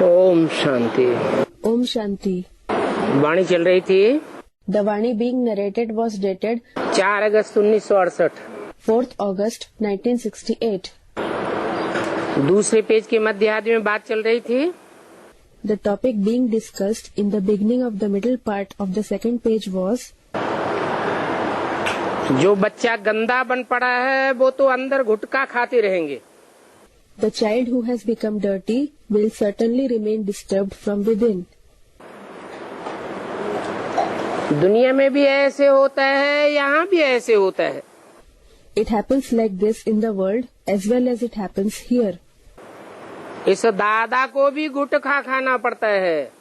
ओम शांति। ओम शांति। वाणी चल रही थी। The Vani being narrated was dated 4 August 1968, 4th August 1968. दूसरे पेज के मध्य आधे में बात चल रही थी। The topic being discussed in the beginning of the middle part of the second page was जो बच्चा गंदा बन पड़ा है वो तो अंदर गुटखा खाते रहेंगे। the child who has become dirty will certainly remain disturbed from within. दुनिया में भी ऐसे होता है, यहाँ भी ऐसे होता है। It happens like this in the world as well as it happens here. इस दादा को भी गुटखा खाना पड़ता है।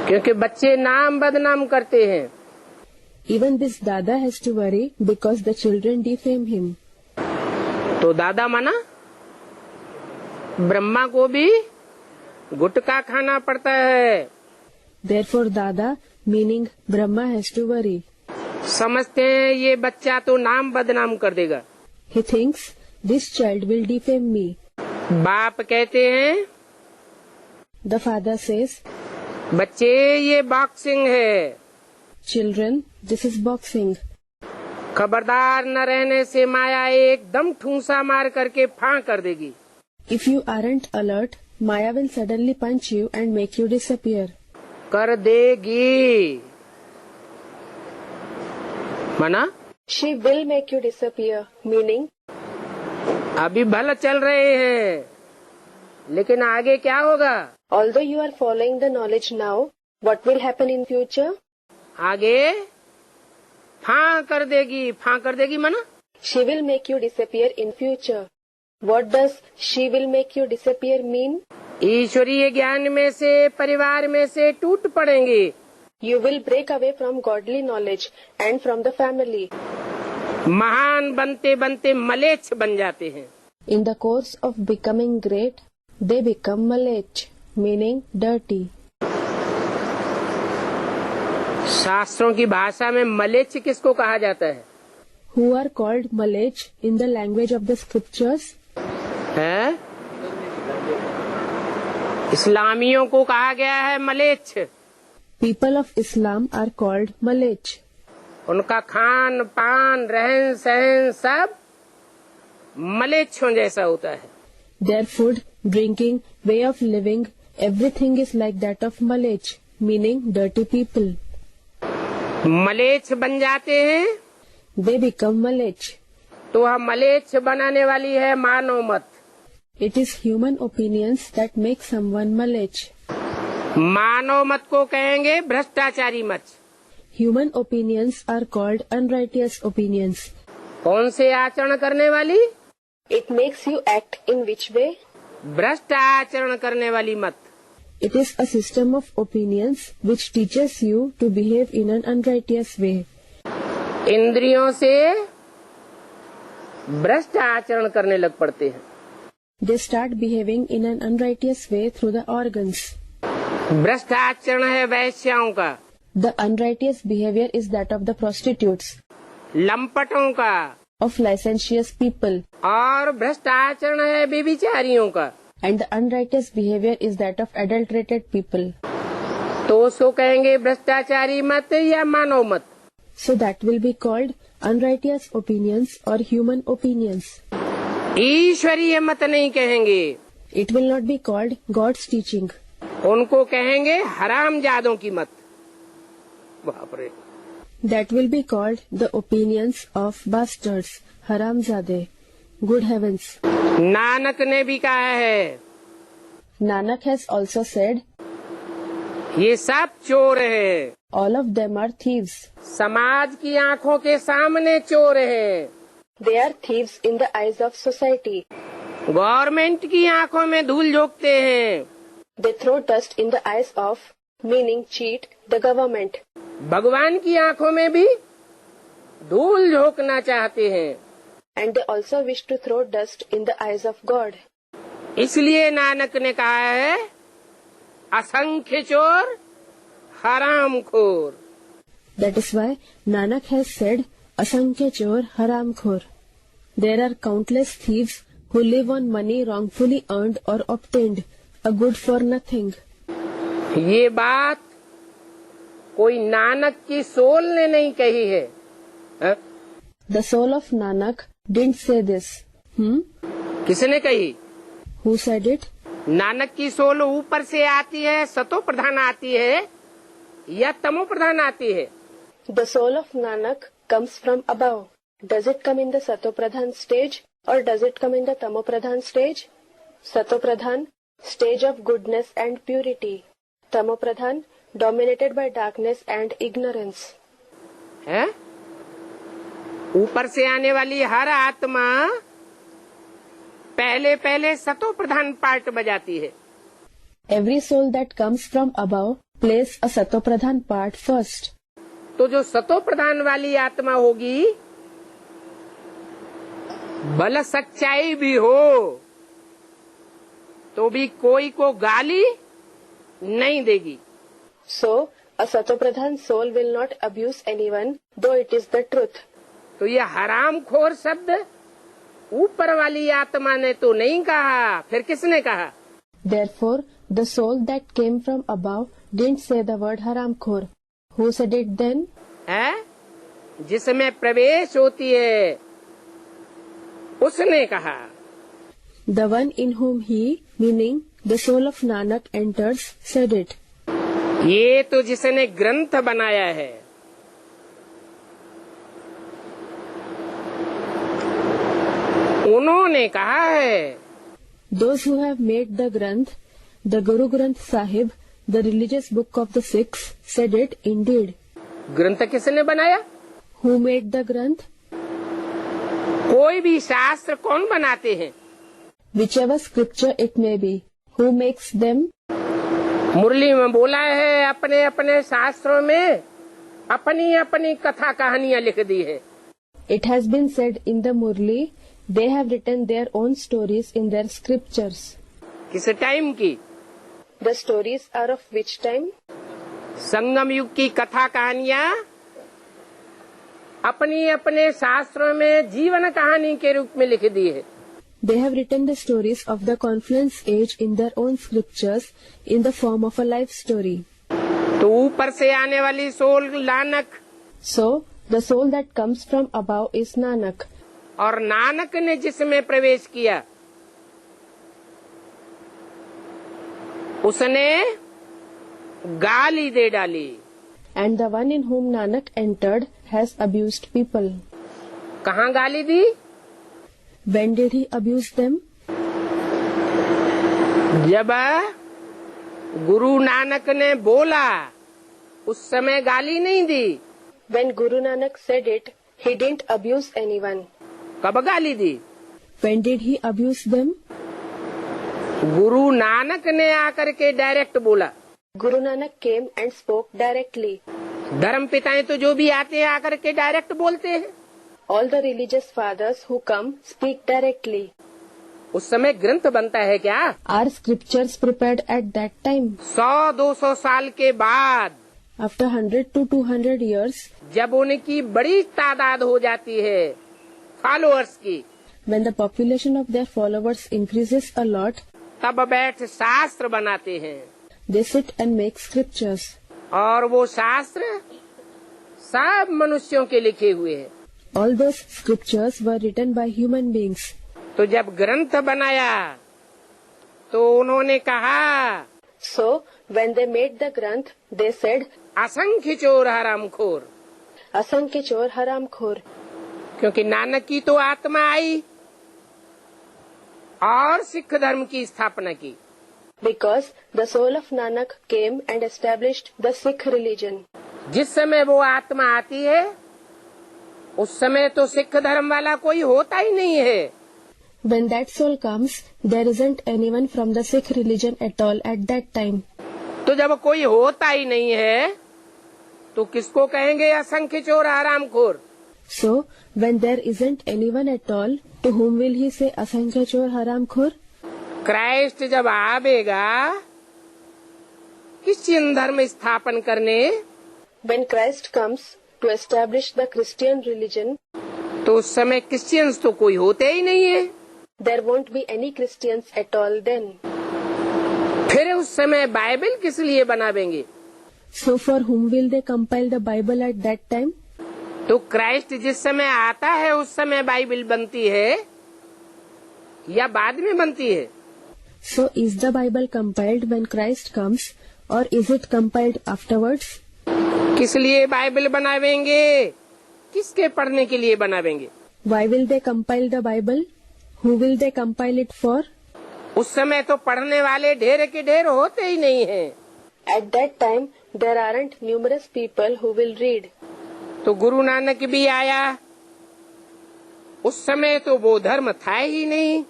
क्योंकि बच्चे नाम बदनाम करते हैं। Even this Dada has to worry because the children defame him. तो दादा माना ब्रह्मा को भी गुटखा खाना पड़ता है। Therefore Dada, meaning Brahma, has to worry. समझते हैं ये बच्चा तो नाम बदनाम कर देगा। He thinks this child will defame me. बाप कहते हैं The father says, बच्चे ये बॉक्सिंग है, children, this is boxing. खबरदार न रहने से माया एकदम ठूंसा मार करके फां कर देगी। If you aren't alert, Maya will suddenly punch you and make you disappear. कर देगी मना She will make you disappear, meaning अभी भला चल रहे हैं, लेकिन आगे क्या होगा? although you are following the knowledge now, what will happen in future? आगे फां कर देगी। फां कर देगी मना She will make you disappear in future. What does she will make you disappear mean? ईश्वरीय ज्ञान में से, परिवार में से टूट पड़ेंगे। You will break away from godly knowledge and from the family. महान बनते बनते मलेच्छ बन जाते हैं। In the course of becoming great, they become malech, meaning dirty. शास्त्रों की भाषा में मलेच्छ किसको कहा जाता है? Who are called malech in the language of the scriptures? है? इस्लामियों को कहा गया है मलेच्छ। People of Islam are called malech. उनका खान पान रहन सहन सब मलेच्छों जैसा होता है। Their food, drinking, way of living, everything is like that of malech, meaning dirty people. मलेच्छ बन जाते हैं They become malech. तो वह मलेच्छ बनाने वाली है मानव मत। It is human opinions that make someone malech. मानव मत को कहेंगे भ्रष्टाचारी मत। Human opinions are called unrighteous opinions. कौन से आचरण करने वाली? It makes you act in which way? भ्रष्ट आचरण करने वाली मत। It is a system of opinions which teaches you to behave in an unrighteous way. इंद्रियों से भ्रष्ट आचरण करने लग पड़ते हैं। They start behaving in an unrighteous way through the organs. भ्रष्ट आचरण है वैश्याओं का, The unrighteous behavior is that of the prostitutes, लंपटों का, of licentious people, और भ्रष्ट आचरण है व्यभिचारियों का। and the unrighteous behavior is that of adulterated people. तो उसको कहेंगे भ्रष्टाचारी मत या मानव मत। So that will be called unrighteous opinions or human opinions. ईश्वरीय मत नहीं कहेंगे, It will not be called God's teaching. उनको कहेंगे हरामजादों की मत। बाप रे। That will be called the opinions of bastards, haramzade. Good heavens. Nanak ने भी कहा है Nanak has also said, ये सब चोर है, all of them are thieves. समाज की आंखों के सामने चोर है, They are thieves in the eyes of society. Government की आंखों में धूल झोंकते हैं, They throw dust in the eyes of, meaning cheat, the government. भगवान की आंखों में भी धूल झोंकना चाहते हैं। And they also wish to throw dust in the eyes of God. इसलिए नानक ने कहा है असंख्य चोर हरामखोर। That is why Nanak has said, Asankhya Chor Haramkhor. there are countless thieves who live on money wrongfully earned or obtained, a good for nothing. ये बात कोई नानक की सोल ने नहीं कही है, हाँ? The soul of Nanak didn't say this. किसने कही? Who said it? नानक की सोल ऊपर से आती है, सतो प्रधान आती है या तमो प्रधान आती है? The soul of Nanak comes from above. Does it come in the Sato Pradhan stage or does it come in the Tamo Pradhan stage? Sato Pradhan, stage of goodness and purity. Tamo Pradhan, dominated by darkness and ignorance. है? ऊपर से आने वाली हर आत्मा पहले पहले सतो प्रधान part बजाती है. Every soul that comes from above plays a Sato Pradhan part first. तो जो सतो प्रधान वाली आत्मा होगी, भले सच्चाई भी हो तो भी कोई को गाली नहीं देगी. So, a Sato Pradhan soul will not abuse anyone, though it is the truth. तो ये हरामखोर शब्द ऊपर वाली आत्मा ने तो नहीं कहा, फिर किसने कहा? Therefore, the soul that came from above didn't say the word haramkhor. Who said it then? है? जिसमें प्रवेश होती है उसने कहा. The one in whom he, meaning the soul of Nanak, enters, said it. ये तो जिसने ग्रंथ बनाया है, उन्होंने कहा है. Those who have made the Granth, the Guru Granth Sahib, the religious book of the Sikhs, said it indeed. ग्रंथ किसने बनाया? Who made the Granth? कोई भी शास्त्र कौन बनाते हैं? Whichever scripture it may be. Who makes them? मुरली में बोला है, अपने अपने शास्त्रों में अपनी अपनी कथा कहानियां लिख दी है. It has been said in the Murli, they have written their own stories in their scriptures. किस टाइम की? The stories are of which time? संगम युग की कथा कहानियां अपनी अपने शास्त्रों में जीवन कहानी के रूप में लिख दी है. They have written the stories of the confluence age in their own scriptures in the form of a life story. तो ऊपर से आने वाली soul Nanak, So, the soul that comes from above is Nanak. और नानक ने जिसमें प्रवेश किया उसने गाली दे डाली. And the one in whom Nanak entered has abused people. कहाँ गाली दी? When did he abuse them? जब गुरु नानक ने बोला उस समय गाली नहीं दी. When Guru Nanak said it, he didn't abuse anyone. कब गाली दी? When did he abuse them? Guru Nanak ने आकर के डायरेक्ट बोला. Guru Nanak came and spoke directly. धर्म पिताएं तो जो भी आते हैं आकर के डायरेक्ट बोलते हैं. All the religious fathers who come speak directly. उस समय ग्रंथ बनता है क्या? Are scriptures prepared at that time? 100-200 साल के बाद, After 100 to 200 years, जब उनकी बड़ी तादाद हो जाती है फॉलोअर्स की, when the population of their followers increases a lot, तब बैठ शास्त्र बनाते हैं. they sit and make scriptures. और वो शास्त्र सब मनुष्यों के लिखे हुए हैं. All those scriptures were written by human beings. तो जब ग्रंथ बनाया तो उन्होंने कहा So, when they made the Granth, they said, असंख्य चोर हरामखोर. Asankhya chor haram khor. क्योंकि नानक की तो आत्मा आई और सिख धर्म की स्थापना की. Because the soul of Nanak came and established the Sikh religion. जिस समय वो आत्मा आती है उस समय तो सिख धर्म वाला कोई होता ही नहीं है. When that soul comes, there isn't anyone from the Sikh religion at all at that time. तो जब कोई होता ही नहीं है तो किसको कहेंगे असंख्य चोर हरामखोर? So, when there isn't anyone at all, to whom will he say Asankhya chor haram khor? Christ जब आवेगा क्रिश्चियन धर्म स्थापन करने, When Christ comes to establish the Christian religion, तो उस समय क्रिश्चियंस तो कोई होते ही नहीं है। There won't be any Christians at all then. फिर उस समय बाइबल किस लिए बनावेंगे? So for whom will they compile the Bible at that time? तो क्राइस्ट जिस समय आता है उस समय बाइबल बनती है या बाद में बनती है? So is the Bible compiled when Christ comes or is it compiled afterwards? किस लिए बाइबल बनावेंगे? किसके पढ़ने के लिए बनावेंगे? Why will they compile the Bible? Who will they compile it for? उस समय तो पढ़ने वाले ढेर के ढेर होते ही नहीं हैं। At that time, there aren't numerous people who will read. तो गुरु नानक भी आया, उस समय तो वो धर्म था ही नहीं।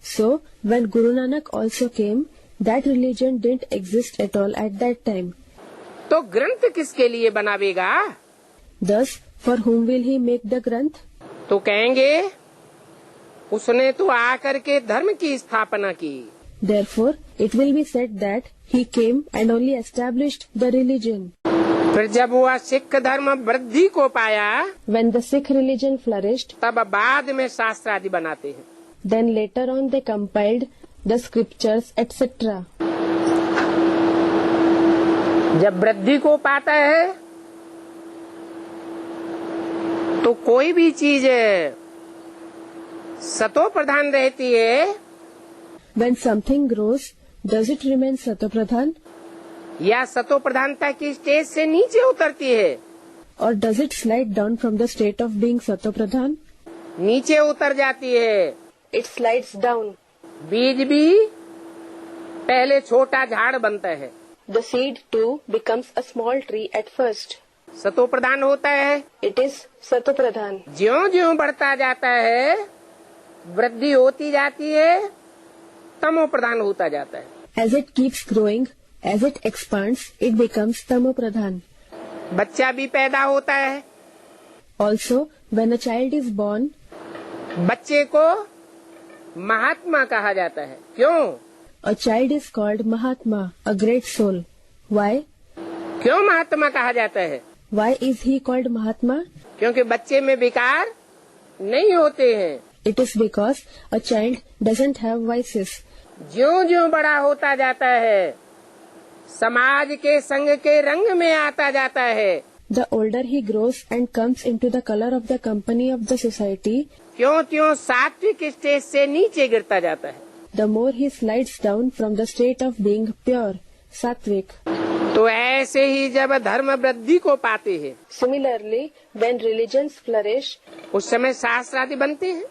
So, when Guru Nanak also came, that religion didn't exist at all at that time. तो ग्रंथ किसके लिए बनावेगा? Thus, for whom will he make the Granth? तो कहेंगे उसने तो आकर के धर्म की स्थापना की। Therefore, it will be said that he came and only established the religion. फिर जब वह सिख धर्म वृद्धि को पाया, When the Sikh religion flourished, तब बाद में शास्त्र आदि बनाते हैं। then later on they compiled the scriptures, etc. जब वृद्धि को पाता है तो कोई भी चीज सतो प्रधान रहती है When something grows, does it remain Satopradhan या सतो प्रधानता की स्टेज से नीचे उतरती है? or does it slide down from the state of being Satopradhan? नीचे उतर जाती है। It slides down. बीज भी पहले छोटा झाड़ बनता है, The seed too becomes a small tree at first. सतो प्रधान होता है। It is Satopradhan. ज्यों ज्यों बढ़ता जाता है, वृद्धि होती जाती है, तमो प्रधान होता जाता है। As it keeps growing, as it expands, it becomes Tamopradhan. बच्चा भी पैदा होता है, Also, when a child is born, बच्चे को महात्मा कहा जाता है। क्यों? a child is called Mahatma, a great soul. Why? क्यों महात्मा कहा जाता है? Why is he called Mahatma? क्योंकि बच्चे में विकार नहीं होते हैं। It is because a child doesn't have vices. ज्यों ज्यों बड़ा होता जाता है, समाज के संग के रंग में आता जाता है। The older he grows and comes into the color of the company of the society, क्यों त्यों सात्विक स्टेज से नीचे गिरता जाता है। the more he slides down from the state of being pure, sattvic. तो ऐसे ही जब धर्म वृद्धि को पाते हैं, Similarly, when religions flourish, उस समय शास्त्र आदि बनते हैं।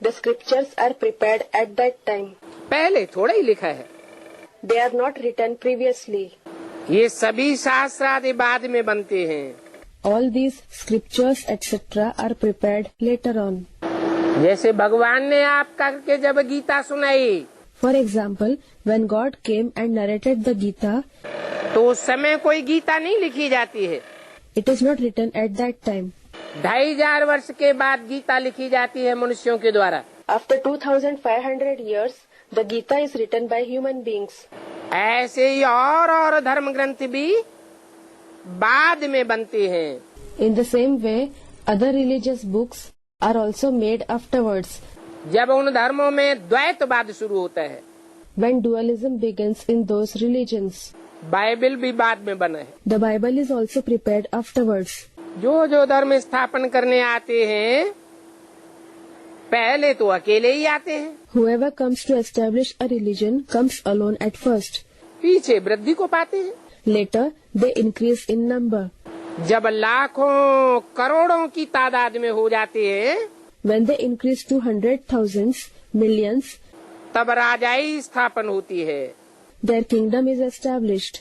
the scriptures are prepared at that time. पहले थोड़ा ही लिखा है, They are not written previously. ये सभी शास्त्र आदि बाद में बनते हैं। All these scriptures etc. are prepared later on. जैसे भगवान ने आप करके जब गीता सुनाई, For example, when God came and narrated the Gita, तो उस समय कोई गीता नहीं लिखी जाती है। it is not written at that time. 2500 वर्ष के बाद गीता लिखी जाती है मनुष्यों के द्वारा। After 2500 years, the Gita is written by human beings. ऐसे ही और धर्म ग्रंथ भी बाद में बनते हैं। In the same way, other religious books are also made afterwards. जब उन धर्मों में द्वैतवाद शुरू होता है, When dualism begins in those religions, Bible भी बाद में बना है। the Bible is also prepared afterwards. जो धर्म स्थापन करने आते हैं, पहले तो अकेले ही आते हैं, Whoever comes to establish a religion comes alone at first. पीछे वृद्धि को पाते हैं। Later, they increase in number. जब लाखों करोड़ों की तादाद में हो जाते हैं, When they increase to 100,000s, millions, तब राजाई स्थापन होती है। their kingdom is established.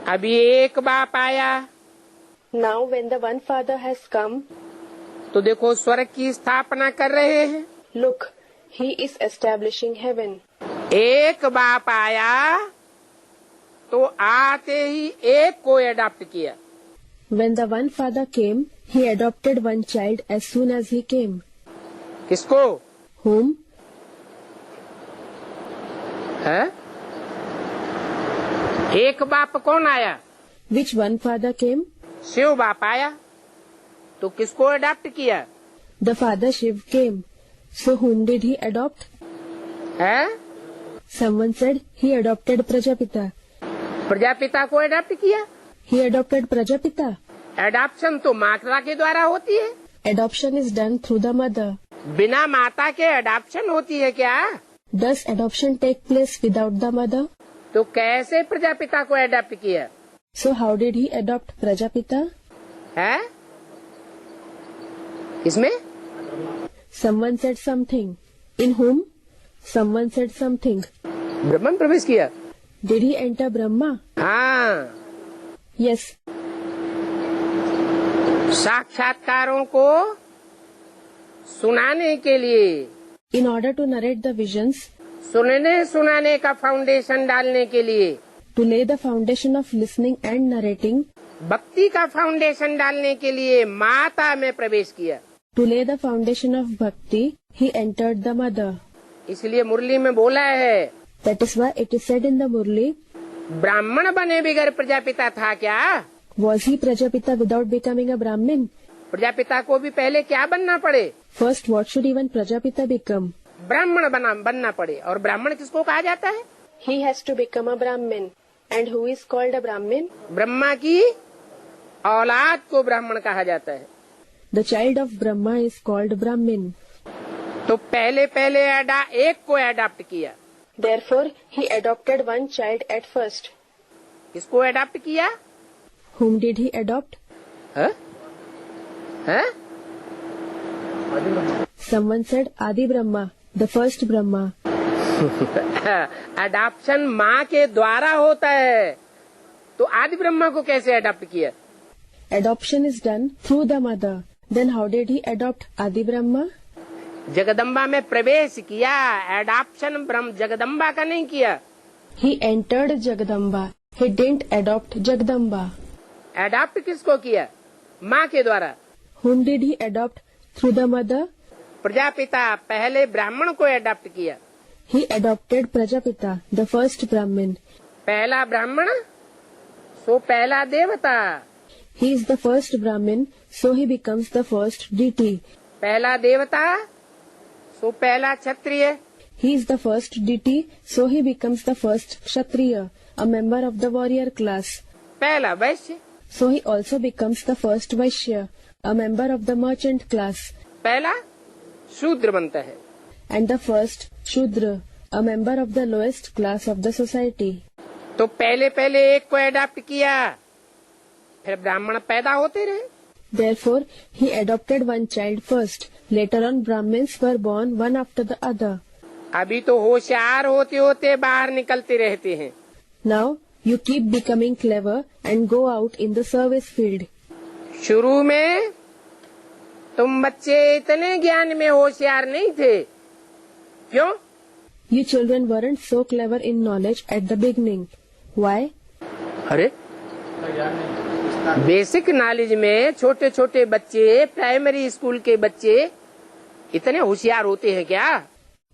अभी एक बाप आया, Now, when the one Father has come, तो देखो स्वर्ग की स्थापना कर रहे हैं। look, he is establishing heaven. एक बाप आया तो आते ही एक को अडॉप्ट किया। When the one Father came, he adopted one child as soon as he came. किसको? Whom? है? एक बाप कौन आया? Which one Father came? Shiv बाप आया तो किसको अडॉप्ट किया? the father Shiv came. So whom did he adopt? है? Someone said he adopted Prajapita. Prajapita को अडॉप्ट किया। He adopted Prajapita. एडॉप्शन तो माता के द्वारा होती है। Adoption is done through the mother. बिना माता के एडॉप्शन होती है क्या? Does adoption take place without the mother? तो कैसे प्रजापिता को एडॉप्ट किया? So how did he adopt Prajapita? है? इसमें Someone said something. In whom? Someone said something. ब्रह्म में प्रवेश किया। Did he enter Brahma? हाँ, Yes. साक्षात्कारों को सुनाने के लिए, In order to narrate the visions, सुनने सुनाने का फाउंडेशन डालने के लिए, to lay the foundation of listening and narrating, भक्ति का फाउंडेशन डालने के लिए माता में प्रवेश किया। to lay the foundation of bhakti, he entered the mother. इसलिए मुरली में बोला है, That is why it is said in the Murli, ब्राह्मण बने बगैर प्रजापिता था क्या? was he Prajapita without becoming a Brahmin? Prajapita को भी पहले क्या बनना पड़े? First, what should even Prajapita become? ब्राह्मण बनना पड़े। और ब्राह्मण किसको कहा जाता है? He has to become a Brahmin. And who is called a Brahmin? Brahma की औलाद को ब्राह्मण कहा जाता है। The child of Brahma is called Brahmin. तो पहले एक को अडॉप्ट किया। Therefore, he adopted one child at first. किसको अडॉप्ट किया? Whom did he adopt? है? है? Someone said Adi Brahma, the first Brahma. Adoption माँ के द्वारा होता है, तो आदि ब्रह्मा को कैसे अडॉप्ट किया? Adoption is done through the mother. Then how did he adopt Adi Brahma? Jagdamba में प्रवेश किया। एडॉप्शन ब्रह्म जगदम्बा का नहीं किया। He entered Jagadamba. He didn't adopt Jagadamba. Adopt किसको किया? माँ के द्वारा। Whom did he adopt? Through the mother. Prajapita पहले ब्राह्मण को अडॉप्ट किया। He adopted Prajapita, the first Brahmin. पहला ब्राह्मण सो पहला देवता। He is the first Brahmin, so he becomes the first deity. पहला देवता सो पहला क्षत्रिय। He is the first deity, so he becomes the first Kshatriya, a member of the warrior class. पहला वैश्य। So he also becomes the first Vaishya, a member of the merchant class. पहला शूद्र बनता है। And the first Shudra, a member of the lowest class of the society. तो पहले एक को adopt किया, फिर ब्राह्मण पैदा होते रहे। Therefore, he adopted one child first. Later on, Brahmins were born one after the other. अभी तो होशियार होते होते बाहर निकलते रहते हैं। Now, you keep becoming clever and go out in the service field. शुरू में तुम बच्चे इतने ज्ञान में होशियार नहीं थे। क्यों? You children weren't so clever in knowledge at the beginning. Why? अरे बेसिक नॉलेज में छोटे छोटे बच्चे, प्राइमरी स्कूल के बच्चे इतने होशियार होते हैं क्या?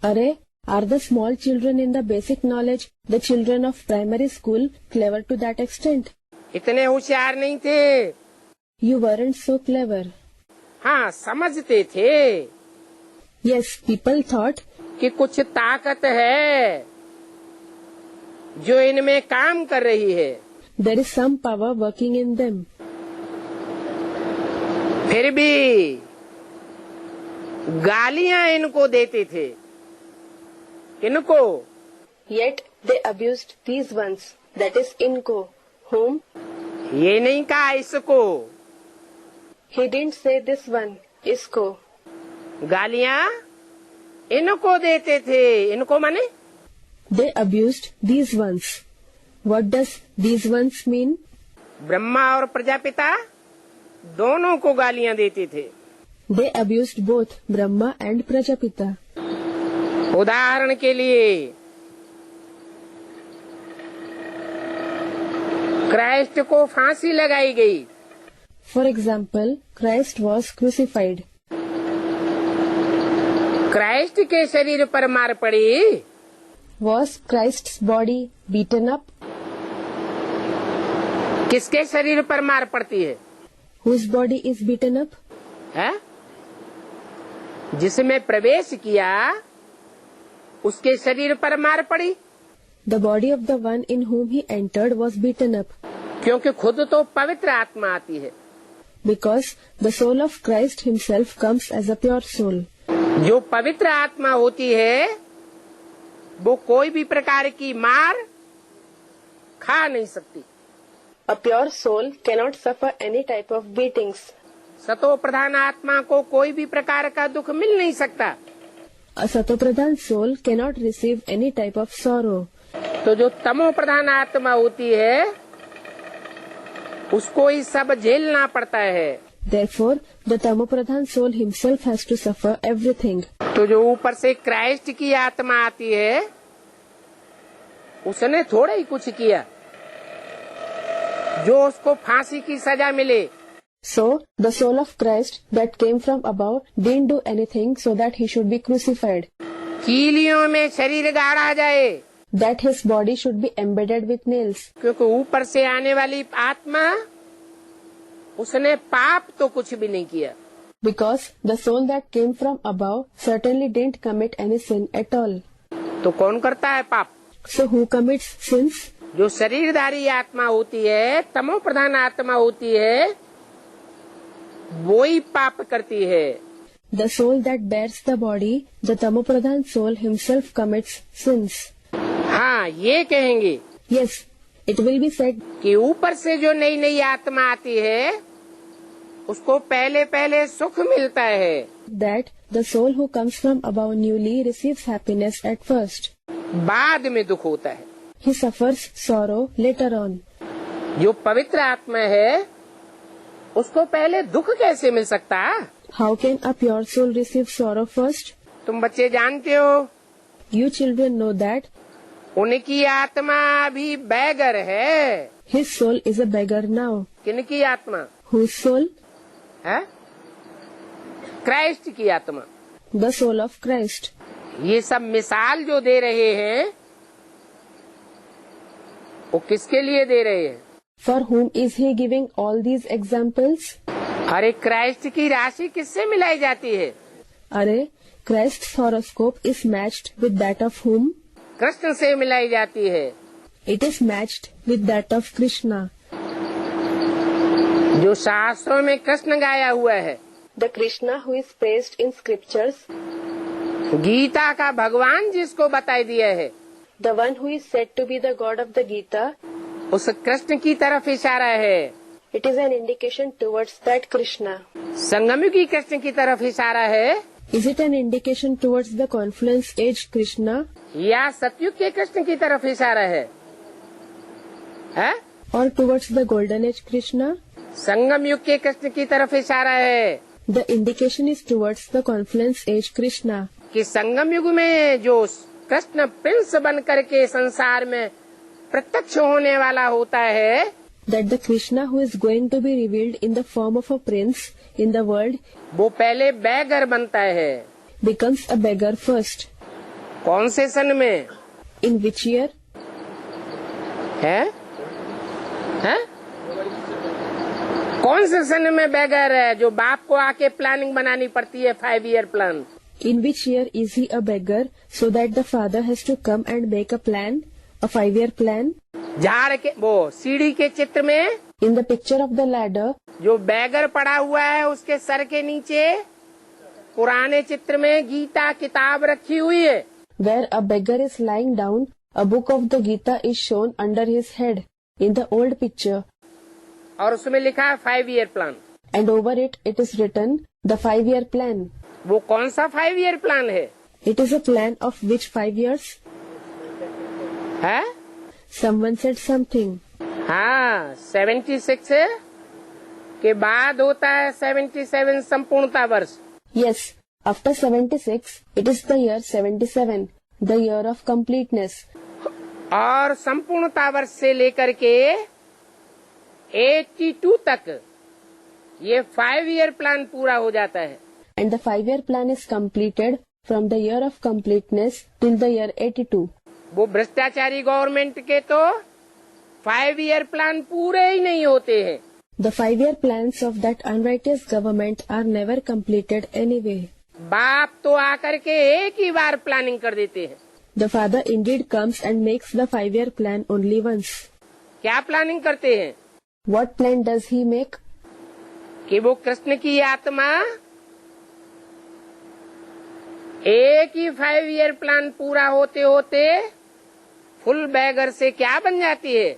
Are, are the small children in the basic knowledge, the children of primary school, clever to that extent? इतने होशियार नहीं थे। You weren't so clever. हाँ, समझते थे Yes, people thought कि कुछ ताकत है जो इनमें काम कर रही है। there is some power working in them. फिर भी गालियां इनको देते थे। इनको Yet they abused these ones, that is Inko, whom ये नहीं कहा इसको, he didn't say this one, Isko. गालियां इनको देते थे। इनको माने They abused these ones. What does these ones mean? Brahma और प्रजापिता दोनों को गालियां देते थे। They abused both Brahma and Prajapita. उदाहरण के लिए क्राइस्ट को फांसी लगाई गई। For example, Christ was crucified. Christ के शरीर पर मार पड़ी। Was Christ's body beaten up? किसके शरीर पर मार पड़ती है? Whose body is beaten up? है? जिसमें प्रवेश किया उसके शरीर पर मार पड़ी, The body of the one in whom he entered was beaten up, क्योंकि खुद तो पवित्र आत्मा आती है। because the soul of Christ himself comes as a pure soul. जो पवित्र आत्मा होती है वो कोई भी प्रकार की मार खा नहीं सकती। A pure soul cannot suffer any type of beatings. सतो प्रधान आत्मा को कोई भी प्रकार का दुख मिल नहीं सकता। A Satopradhan soul cannot receive any type of sorrow. तो जो तमो प्रधान आत्मा होती है उसको ही सब झेलना पड़ता है। Therefore, the Tamopradhan soul himself has to suffer everything. तो जो ऊपर से क्राइस्ट की आत्मा आती है उसने थोड़ा ही कुछ किया जो उसको फांसी की सजा मिले। So, the soul of Christ that came from above didn't do anything so that he should be crucified, कीलियों में शरीर गाड़ा जाए, that his body should be embedded with nails. क्योंकि ऊपर से आने वाली आत्मा उसने पाप तो कुछ भी नहीं किया। Because the soul that came from above certainly didn't commit any sin at all. तो कौन करता है पाप? So who commits sins? जो शरीरधारी आत्मा होती है, तमो प्रधान आत्मा होती है, वो ही पाप करती है। The soul that bears the body, the Tamopradhan soul himself commits sins. हाँ, ये कहेंगे Yes, it will be said कि ऊपर से जो नई नई आत्मा आती है उसको पहले पहले सुख मिलता है, that the soul who comes from above newly receives happiness at first. बाद में दुख होता है। He suffers sorrow later on. जो पवित्र आत्मा है उसको पहले दुख कैसे मिल सकता? How can a pure soul receive sorrow first? तुम बच्चे जानते हो You children know that उनकी आत्मा अभी बैगर है। his soul is a beggar now. किनकी आत्मा Whose soul? है? क्राइस्ट की आत्मा। The soul of Christ. ये सब मिसाल जो दे रहे हैं वो किसके लिए दे रहे हैं? For whom is he giving all these examples? अरे क्राइस्ट की राशि किससे मिलाई जाती है? Are Christ's horoscope is matched with that of whom? Krishna से मिलाई जाती है। It is matched with that of Krishna. जो शास्त्रों में कृष्ण गाया हुआ है, The Krishna who is praised in scriptures, Gita का भगवान जिसको बताई दिया है, the one who is said to be the God of the Gita, उस कृष्ण की तरफ इशारा है। it is an indication towards that Krishna. संगमयुगी Krishna की तरफ इशारा है Is it an indication towards the confluence age Krishna? या सतयुग के कृष्ण की तरफ इशारा है? Or towards the golden age Krishna? संगम युग के कृष्ण की तरफ इशारा है The indication is towards the confluence age Krishna. कि संगम युग में जो कृष्ण प्रिंस बन करके संसार में प्रत्यक्ष होने वाला होता है, That the Krishna who is going to be revealed in the form of a prince in the world वो पहले बैगर बनता है। becomes a beggar first. कौन से सन में In which year? है? कौन से सन में बैगर है जो बाप को आके प्लानिंग बनानी पड़ती है, 5 year plan? In which year is he a beggar so that the father has to come and make a plan, a 5-year plan? झाड़ के वो सीढ़ी के चित्र में In the picture of the ladder, जो बैगर पड़ा हुआ है उसके सर के नीचे पुराने चित्र में गीता किताब रखी हुई है। where a beggar is lying down, a book of the Gita is shown under his head in the old picture, और उसमें लिखा है 5 year plan. and over it, it is written the 5-year plan. वो कौन सा 5 year plan है? It is a plan of which 5 years? है? Someone said something. हाँ, 76 के बाद होता है 77 संपूर्णता वर्ष। Yes, after 76, it is the year 77, the year of completeness. और संपूर्णता वर्ष से लेकर के 82 तक ये 5 ईयर प्लान पूरा हो जाता है। And the 5-year plan is completed from the year of completeness till the year 82. वो भ्रष्टाचारी गवर्नमेंट के तो 5 ईयर प्लान पूरे ही नहीं होते हैं। The 5-year plans of that unrighteous government are never completed anyway. बाप तो आकर के एक ही बार प्लानिंग कर देते हैं। The father indeed comes and makes the 5-year plan only once. क्या प्लानिंग करते हैं? What plan does he make? कि वो कृष्ण की आत्मा एक ही 5 ईयर प्लान पूरा होते होते फुल बैगर से क्या बन जाती है?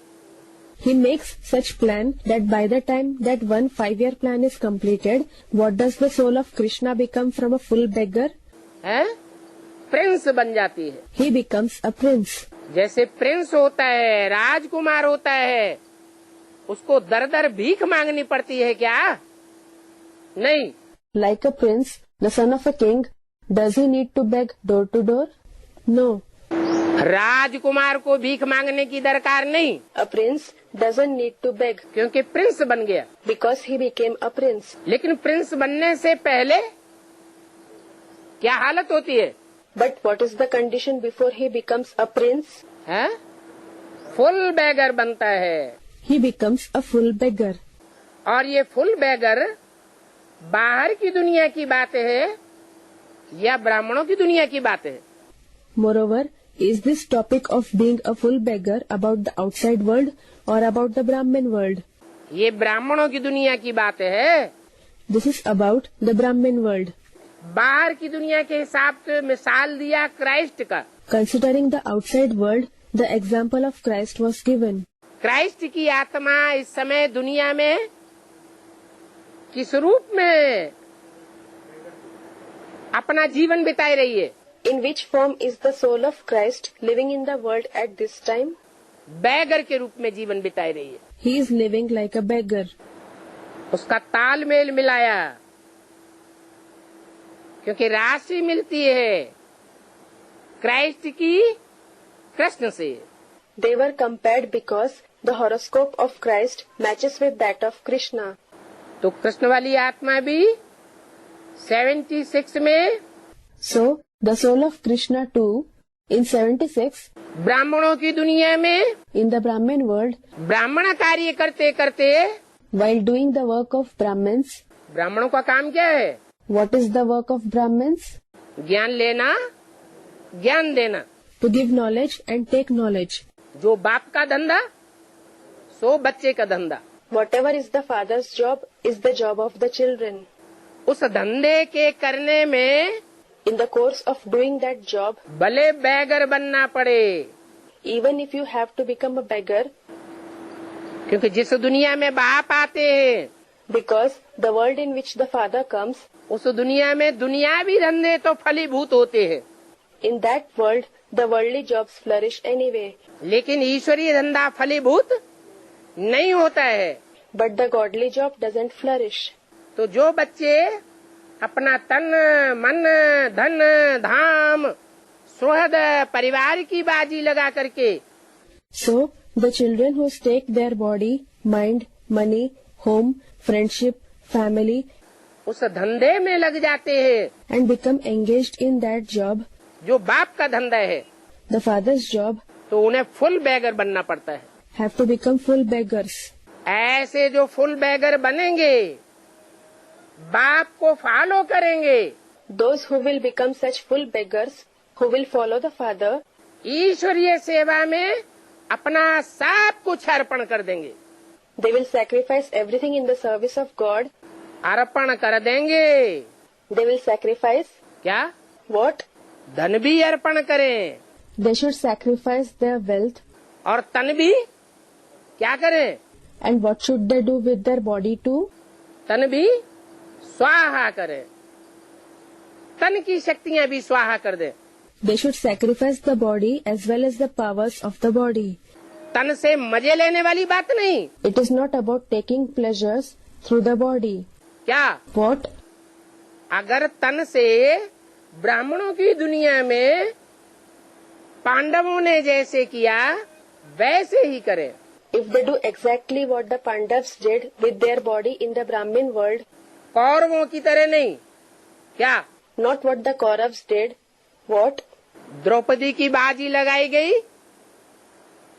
He makes such plan that by the time that one 5-year plan is completed, what does the soul of Krishna become from a full beggar? है? प्रिंस बन जाती है। He becomes a prince. जैसे प्रिंस होता है, राजकुमार होता है, उसको दर दर भीख मांगनी पड़ती है क्या? नहीं। Like a prince, the son of a king, does he need to beg door to door? No. राजकुमार को भीख मांगने की दरकार नहीं। A prince doesn't need to beg क्योंकि प्रिंस बन गया। because he became a prince. लेकिन प्रिंस बनने से पहले क्या हालत होती है? But what is the condition before he becomes a prince? है? फुल बैगर बनता है। He becomes a full beggar. और ये फुल बैगर बाहर की दुनिया की बात है या ब्राह्मणों की दुनिया की बात है? Moreover, is this topic of being a full beggar about the outside world or about the Brahmin world? ये ब्राह्मणों की दुनिया की बात है। This is about the Brahmin world. बाहर की दुनिया के हिसाब से मिसाल दिया क्राइस्ट का। Considering the outside world, the example of Christ was given. Christ की आत्मा इस समय दुनिया में किस रूप में अपना जीवन बिताई रही है? In which form is the soul of Christ living in the world at this time? Beggar के रूप में जीवन बिताई रही है। He is living like a beggar. उसका तालमेल मिलाया क्योंकि राशि मिलती है क्राइस्ट की कृष्ण से। They were compared because the horoscope of Christ matches with that of Krishna. तो कृष्ण वाली आत्मा भी 76 में, So, the soul of Krishna too, in 76, ब्राह्मणों की दुनिया में in the Brahmin world, ब्राह्मण कार्य करते करते, while doing the work of Brahmins, ब्राह्मणों का काम क्या है? what is the work of Brahmins? ज्ञान लेना, ज्ञान देना। To give knowledge and take knowledge. जो बाप का धंधा सो बच्चे का धंधा। Whatever is the father's job is the job of the children. उस धंधे के करने में In the course of doing that job, भले बैगर बनना पड़े, even if you have to become a beggar, क्योंकि जिस दुनिया में बाप आते हैं because the world in which the father comes, उस दुनिया में दुनियावी धंधे तो फलीभूत होते हैं, in that world the worldly jobs flourish anyway. लेकिन ईश्वरीय धंधा फलीभूत नहीं होता है। But the godly job doesn't flourish. तो जो बच्चे अपना तन मन धन धाम सुहृद परिवार की बाजी लगा करके, So, the children who stake their body, mind, money, home, friendship, family, उस धंधे में लग जाते हैं and become engaged in that job, जो बाप का धंधा है, the father's job, तो उन्हें फुल बैगर बनना पड़ता है। have to become full beggars. ऐसे जो फुल बैगर बनेंगे, बाप को फॉलो करेंगे, Those who will become such full beggars, who will follow the father, ईश्वरीय सेवा में अपना सब कुछ अर्पण कर देंगे। they will sacrifice everything in the service of God. अर्पण कर देंगे They will sacrifice क्या? what? धन भी अर्पण करें They should sacrifice their wealth. और तन भी क्या करें? And what should they do with their body too? तन भी स्वाहा करें, तन की शक्तियां भी स्वाहा कर दे। They should sacrifice the body as well as the powers of the body. तन से मजे लेने वाली बात नहीं। It is not about taking pleasures through the body. क्या? What? अगर तन से ब्राह्मणों की दुनिया में पांडवों ने जैसे किया वैसे ही करें। If they do exactly what the Pandavas did with their body in the Brahmin world, कौरवों की तरह नहीं। क्या? not what the Kauravas did, what? Draupadi की बाजी लगाई गई,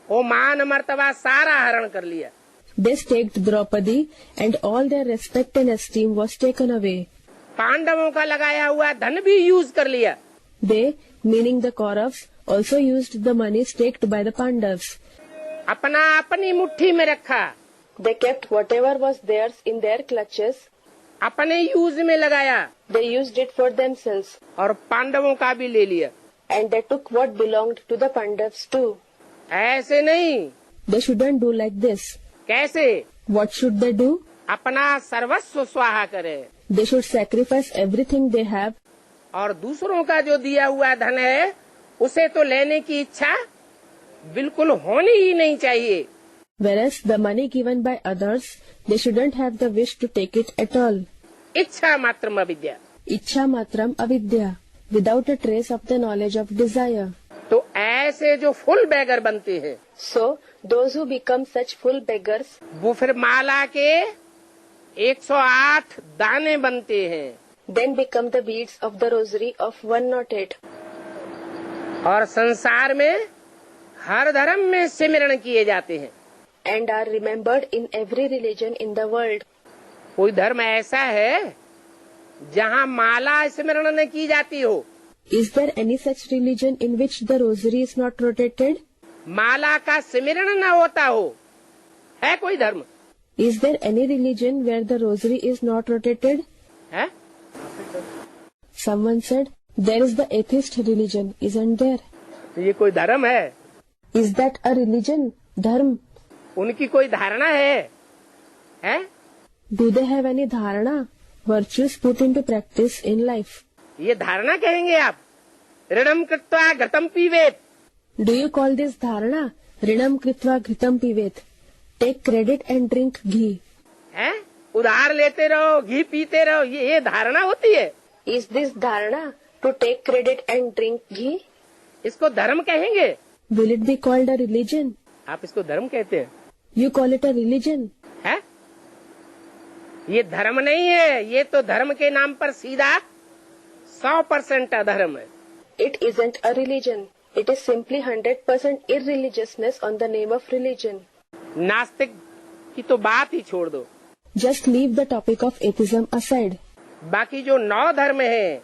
वो मान मर्तबा सारा हरण कर लिया। They staked Draupadi and all their respect and esteem was taken away. पांडवों का लगाया हुआ धन भी यूज कर लिया। They, meaning the Kauravas, also used the money staked by the Pandavas. अपना अपनी मुट्ठी में रखा, They kept whatever was theirs in their clutches. अपने यूज में लगाया They used it for themselves. और पांडवों का भी ले लिया। And they took what belonged to the Pandavas too. ऐसे नहीं। They shouldn't do like this. कैसे? What should they do? अपना सर्वस्व स्वाहा करे They should sacrifice everything they have, और दूसरों का जो दिया हुआ धन है उसे तो लेने की इच्छा बिल्कुल होनी ही नहीं चाहिए। whereas the money given by others, they shouldn't have the wish to take it at all. इच्छा मात्रम अविद्या। Ichha matram avidya, without a trace of the knowledge of desire. तो ऐसे जो फुल बैगर बनते हैं So, those who become such full beggars, वो फिर माला के 108 दाने बनते हैं then become the beads of the rosary of 108. और संसार में हर धर्म में सिमरण किए जाते हैं। And are remembered in every religion in the world. कोई धर्म ऐसा है जहाँ माला स्मरण न की जाती हो? Is there any such religion in which the rosary is not rotated? माला का स्मरण न होता हो? है कोई धर्म? Is there any religion where the rosary is not rotated? है? Someone said, there is the atheist religion, isn't there? ये कोई धर्म है? Is that a religion? Dharm. उनकी कोई धारणा है? है? Do they have any dharana? Virtues put into practice in life. ये धारणा कहेंगे आप? ऋणम कृत्वा घृतम पीवेत। Do you call this dharana? Rinam kritva घृतम pivet. Take credit and drink ghee. है? उधार लेते रहो, घी पीते रहो, ये धारणा होती है? Is this dharana to take credit and drink ghee? इसको धर्म कहेंगे? Will it be called a religion? आप इसको धर्म कहते हैं? You call it a religion? है? ये धर्म नहीं है, ये तो धर्म के नाम पर सीधा 100% अधर्म है। It isn't a religion. It is simply 100% irreligiousness on the name of religion. नास्तिक की तो बात ही छोड़ दो, Just leave the topic of atheism aside. बाकी जो 9 धर्म है,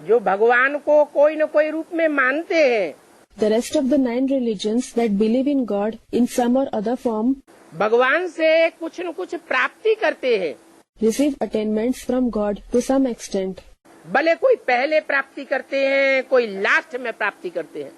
जो भगवान को कोई न कोई रूप में मानते हैं, The rest of the 9 religions that believe in God in some or other form भगवान से कुछ न कुछ प्राप्ति करते हैं। receive attainments from God to some extent. भले कोई पहले प्राप्ति करते हैं, कोई लास्ट में प्राप्ति करते हैं,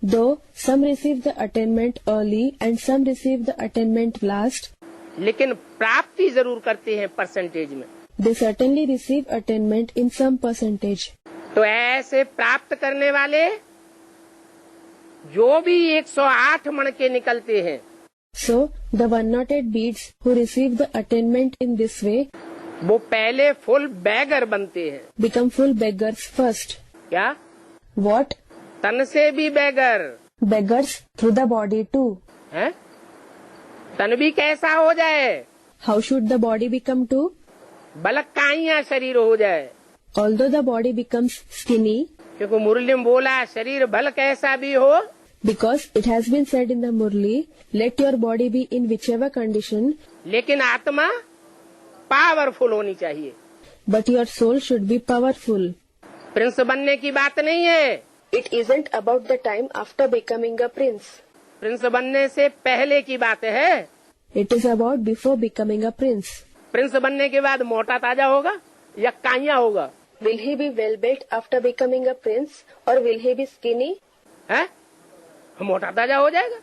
Though some receive the attainment early and some receive the attainment last, लेकिन प्राप्ति जरूर करते हैं परसेंटेज में। they certainly receive attainment in some percentage. तो ऐसे प्राप्त करने वाले जो भी 108 मण के निकलते हैं, So, the 108 beads who receive the attainment in this way वो पहले फुल बैगर बनते हैं। become full beggars first. क्या? What? तन से भी bagger Beggars through the body too. है? तन भी कैसा हो जाए? How should the body become too? बलकाइया शरीर हो जाए। Although the body becomes skinny, क्योंकि मुरली में बोला शरीर भल कैसा भी हो, because it has been said in the Murli, let your body be in whichever condition, लेकिन आत्मा पावरफुल होनी चाहिए। but your soul should be powerful. Prince बनने की बात नहीं है, It isn't about the time after becoming a prince. Prince बनने से पहले की बात है। It is about before becoming a prince. Prince बनने के बाद मोटा ताजा होगा या काइया होगा? Will he be well built after becoming a prince, or will he be skinny? है? मोटा ताजा हो जाएगा।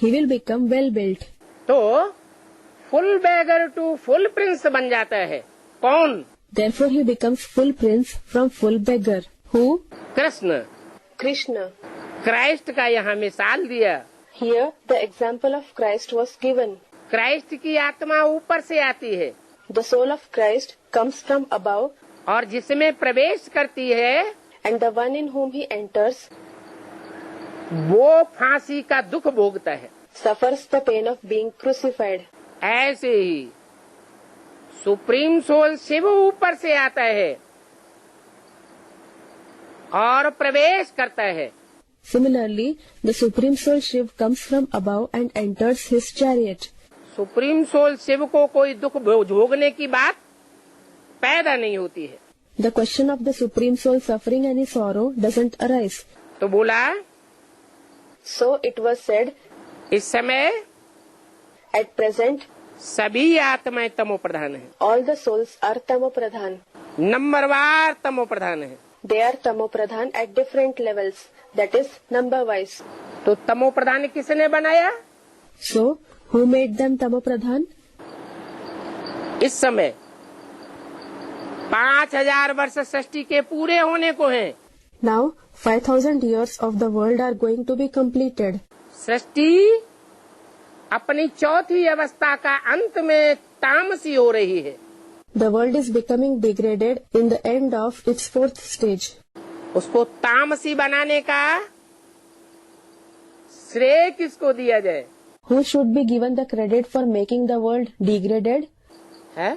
He will become well built. तो full beggar to full prince बन जाता है। कौन? Therefore he becomes full prince from full beggar. Who? Krishna. Krishna. Christ का यहाँ मिसाल दिया। Here the example of Christ was given. Christ की आत्मा ऊपर से आती है The soul of Christ comes from above, और जिसमें प्रवेश करती है and the one in whom he enters वो फांसी का दुख भोगता है। suffers the pain of being crucified. ऐसे ही सुप्रीम सोल शिव ऊपर से आता है और प्रवेश करता है। Similarly, the Supreme Soul Shiv comes from above and enters his chariot. Supreme soul Shiv को कोई दुख भोगने की बात पैदा नहीं होती है। The question of the Supreme Soul suffering any sorrow doesn't arise. तो बोला So it was said, इस समय at present, सभी आत्माएं तमो प्रधान है, all the souls are Tamopradhan. नंबरवार तमो प्रधान है। They are Tamopradhan at different levels, that is, number-wise. तो तमो प्रधान किसने बनाया? So, who made them Tamopradhan? इस समय 5000 वर्ष सृष्टि के पूरे होने को हैं। Now, 5,000 years of the world are going to be completed. सृष्टि अपनी चौथी अवस्था का अंत में तामसी हो रही है। The world is becoming degraded in the end of its fourth stage. उसको तामसी बनाने का श्रेय किसको दिया जाए? Who should be given the credit for making the world degraded? है?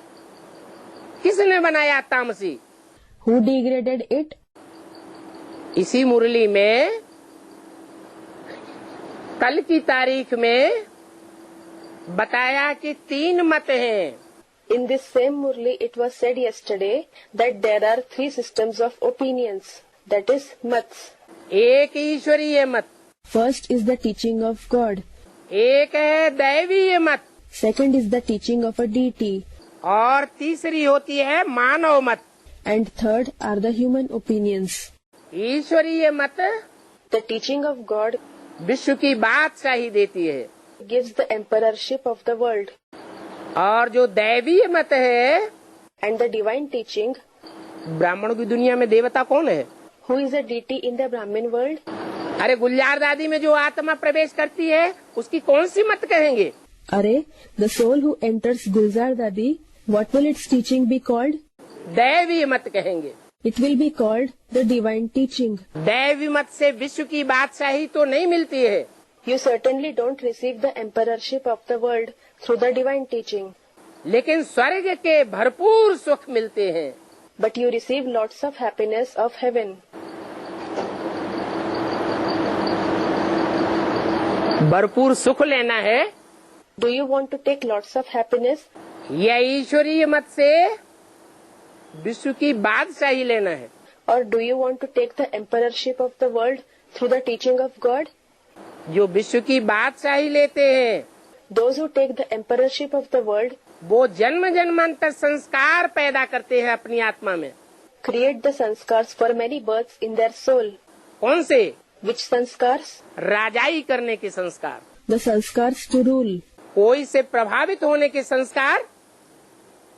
किसने बनाया तामसी? Who degraded it? इसी मुरली में कल की तारीख में बताया कि 3 मत हैं। In this same Murli, it was said yesterday that there are 3 systems of opinions, that is, mats. एक ईश्वरीय मत, First is the teaching of God. एक है दैवीय मत, Second is the teaching of a deity. और तीसरी होती है मानव मत। And third are the human opinions. ईश्वरीय मत The teaching of God विश्व की बादशाही देती है, gives the emperorship of the world. और जो दैवीय मत है, And the divine teaching, ब्राह्मणों की दुनिया में देवता कौन है? who is a deity in the Brahmin world? अरे गुलजार दादी में जो आत्मा प्रवेश करती है उसकी कौन सी मत कहेंगे? Arey, the soul who enters Gulzar Dadi, what will its teaching be called? दैवीय मत कहेंगे। It will be called the divine teaching. दैवी मत से विश्व की बादशाही तो नहीं मिलती है, You certainly don't receive the emperorship of the world through the divine teaching, लेकिन स्वर्ग के भरपूर सुख मिलते हैं। but you receive lots of happiness of heaven. भरपूर सुख लेना है Do you want to take lots of happiness? या ईश्वरीय मत से विश्व की बादशाही लेना है? Or do you want to take the emperorship of the world through the teaching of God? जो विश्व की बादशाही लेते हैं Those who take the emperorship of the world वो जन्म जन्मांतर संस्कार पैदा करते हैं अपनी आत्मा में। create the sanskars for many births in their soul. कौन से? Which sanskars? राजाई करने के संस्कार, The sanskars to rule. कोई से प्रभावित होने के संस्कार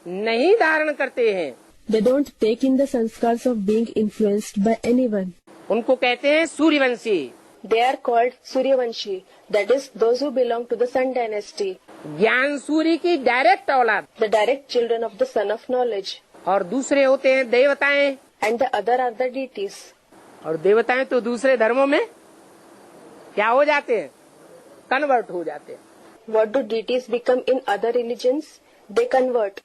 नहीं धारण करते हैं। They don't take in the sanskars of being influenced by anyone. उनको कहते हैं Suryavanshi. They are called Suryavanshi, that is, those who belong to the Sun dynasty, ज्ञान सूर्य की डायरेक्ट औलाद। the direct children of the Son of Knowledge, और दूसरे होते हैं देवताएं, and the other are the deities. और देवताएं तो दूसरे धर्मों में क्या हो जाते हैं? कन्वर्ट हो जाते हैं। What do deities become in other religions? They convert.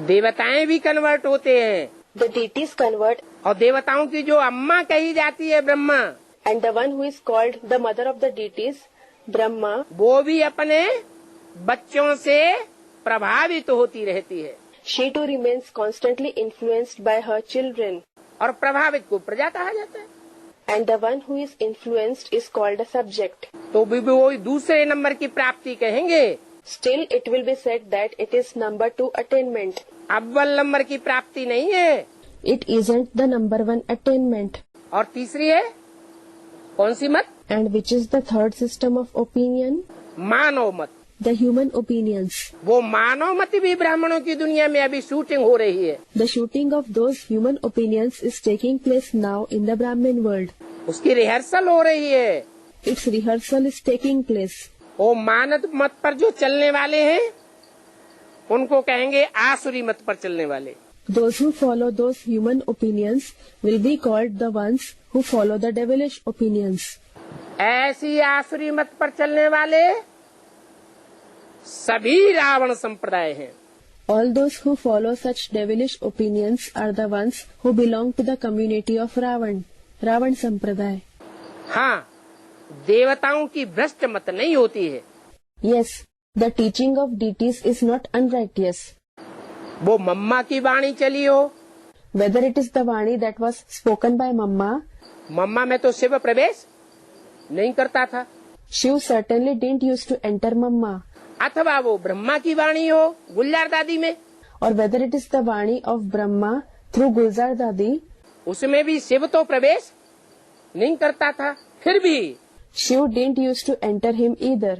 देवताएं भी कन्वर्ट होते हैं, The deities convert, और देवताओं की जो अम्मा कही जाती है Brahma, and the one who is called the mother of the deities, Brahma, वो भी अपने बच्चों से प्रभावित होती रहती है। she too remains constantly influenced by her children, और प्रभावित को प्रजा कहा जाता है। and the one who is influenced is called a subject. तो भी वो दूसरे नंबर की प्राप्ति कहेंगे। Still, it will be said that it is number 2 attainment. अव्वल नंबर की प्राप्ति नहीं है। It isn't the number 1 attainment. और तीसरी है कौन सी मत? And which is the third system of opinion? मानव मत। The human opinions. वो मानव मत भी ब्राह्मणों की दुनिया में अभी शूटिंग हो रही है। The shooting of those human opinions is taking place now in the Brahmin world. उसकी रिहर्सल हो रही है। Its rehearsal is taking place. वो मानव मत पर जो चलने वाले हैं उनको कहेंगे आसुरी मत पर चलने वाले। Those who follow those human opinions will be called the ones who follow the devilish opinions. ऐसी आसुरी मत पर चलने वाले सभी रावण संप्रदाय हैं। All those who follow such devilish opinions are the ones who belong to the community of Ravan, Ravan Sampradaya. हाँ, देवताओं की भ्रष्ट मत नहीं होती है। Yes, the teaching of deities is not unrighteous. वो मम्मा की वाणी चली हो, whether it is the Vani that was spoken by Mamma. मम्मा में तो शिव प्रवेश नहीं करता था, Shiv certainly didn't used to enter Mamma. अथवा वो ब्रह्मा की वाणी हो गुलजार दादी में, Or whether it is the Vani of Brahma through Gulzar Dadi. उसमें भी शिव तो प्रवेश नहीं करता था, फिर भी Shiv didn't used to enter him either.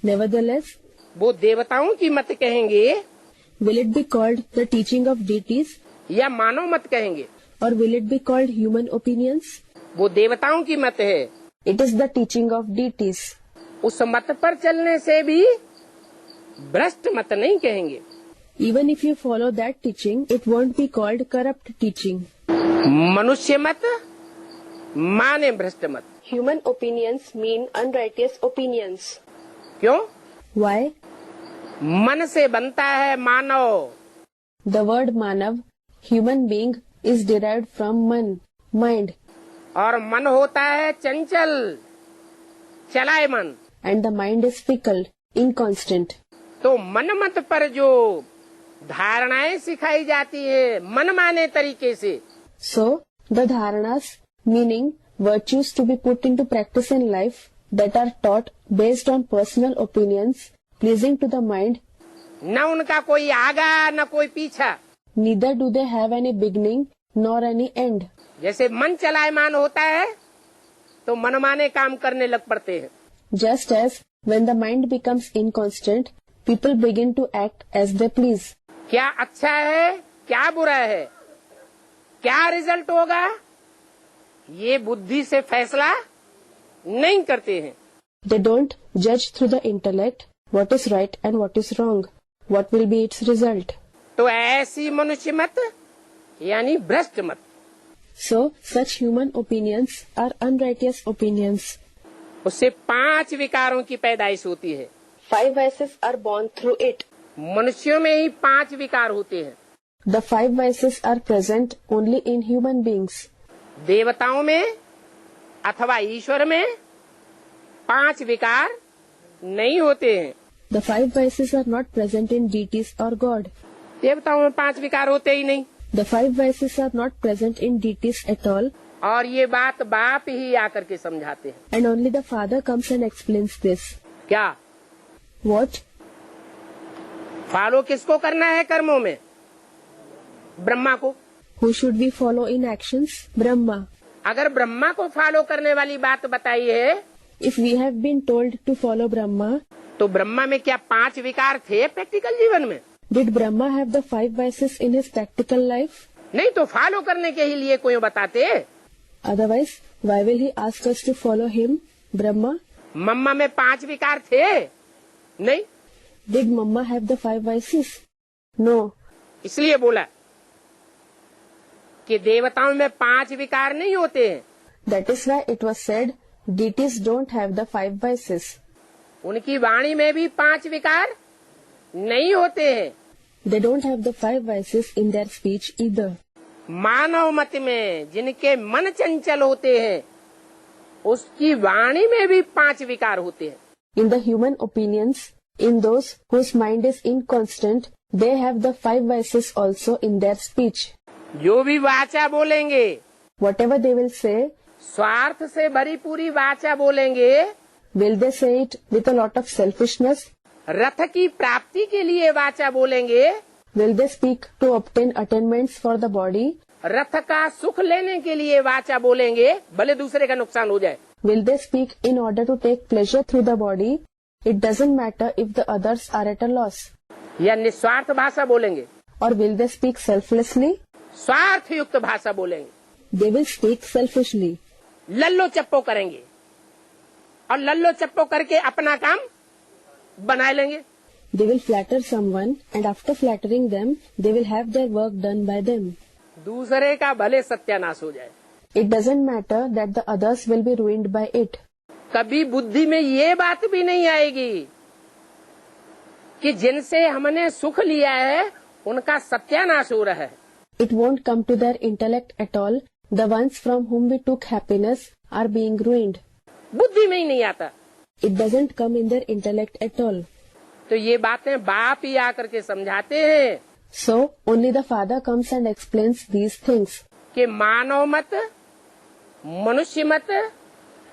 Nevertheless, वो देवताओं की मत कहेंगे will it be called the teaching of deities या मानव मत कहेंगे, or will it be called human opinions? वो देवताओं की मत है। It is the teaching of deities. उस मत पर चलने से भी भ्रष्ट मत नहीं कहेंगे। Even if you follow that teaching, it won't be called corrupt teaching. मनुष्य मत माने भ्रष्ट मत। Human opinions mean unrighteous opinions. क्यों? Why? मन से बनता है मानव, The word manav, human being, is derived from man, mind, और मन होता है चंचल चलायमान। and the mind is fickle, inconstant. तो मन मत पर जो धारणाएं सिखाई जाती है मनमाने तरीके से, So, the dharanas, meaning virtues to be put into practice in life, that are taught based on personal opinions, pleasing to the mind, न उनका कोई आगा न कोई पीछा। neither do they have any beginning nor any end. जैसे मन चलायमान होता है तो मनमाने काम करने लग पड़ते हैं। Just as when the mind becomes inconstant, people begin to act as they please. क्या अच्छा है क्या बुरा है, क्या रिजल्ट होगा, ये बुद्धि से फैसला नहीं करते हैं। They don't judge through the intellect what is right and what is wrong, what will be its result. तो ऐसी मनुष्य मत यानी भ्रष्ट मत। So, such human opinions are unrighteous opinions. उससे 5 विकारों की पैदाइश होती है। 5 vices are born through it. मनुष्यों में ही 5 विकार होते हैं। The 5 vices are present only in human beings. देवताओं में अथवा ईश्वर में 5 विकार नहीं होते हैं। The 5 vices are not present in deities or God. देवताओं में 5 विकार होते ही नहीं। The 5 vices are not present in deities at all, और ये बात बाप ही आकर के समझाते हैं। and only the Father comes and explains this. क्या What? फॉलो किसको करना है कर्मों में? ब्रह्मा को। Who should we follow in actions? Brahma. अगर ब्रह्मा को फॉलो करने वाली बात बताई है If we have been told to follow Brahma, तो ब्रह्मा में क्या 5 विकार थे प्रैक्टिकल जीवन में? did Brahma have the 5 vices in his practical life? नहीं तो फॉलो करने के ही लिए कोई बताते। Otherwise, why will he ask us to follow him, Brahma? मम्मा में 5 विकार थे नहीं, Did Mamma have the 5 vices? No. इसलिए बोला कि देवताओं में 5 विकार नहीं होते हैं। That is why it was said, deities don't have the 5 vices. उनकी वाणी में भी 5 विकार नहीं होते हैं। They don't have the 5 vices in their speech either. मानव मत में जिनके मन चंचल होते हैं उसकी वाणी में भी 5 विकार होते हैं। In the human opinions, in those whose mind is inconstant, they have the 5 vices also in their speech. जो भी वाचा बोलेंगे, Whatever they will say, स्वार्थ से भरी पूरी वाचा बोलेंगे, will they say it with a lot of selfishness? रथ की प्राप्ति के लिए वाचा बोलेंगे, Will they speak to obtain attainments for the body? रथ का सुख लेने के लिए वाचा बोलेंगे, भले दूसरे का नुकसान हो जाए। Will they speak in order to take pleasure through the body? It doesn't matter if the others are at a loss. या निस्वार्थ भाषा बोलेंगे, Or will they speak selflessly? स्वार्थ युक्त भाषा बोलेंगे, They will speak selfishly. लल्लो चप्पो करेंगे और लल्लो चप्पो करके अपना काम बना लेंगे। They will flatter someone, and after flattering them, they will have their work done by them. दूसरे का भले सत्यानाश हो जाए। It doesn't matter that the others will be ruined by it. कभी बुद्धि में ये बात भी नहीं आएगी कि जिनसे हमने सुख लिया है उनका सत्यानाश हो रहा है। It won't come to their intellect at all. The ones from whom we took happiness are being ruined. बुद्धि में ही नहीं आता। It doesn't come in their intellect at all. तो ये बातें बाप ही आकर के समझाते हैं। So only the Father comes and explains these things. कि मानव मत, मनुष्य मत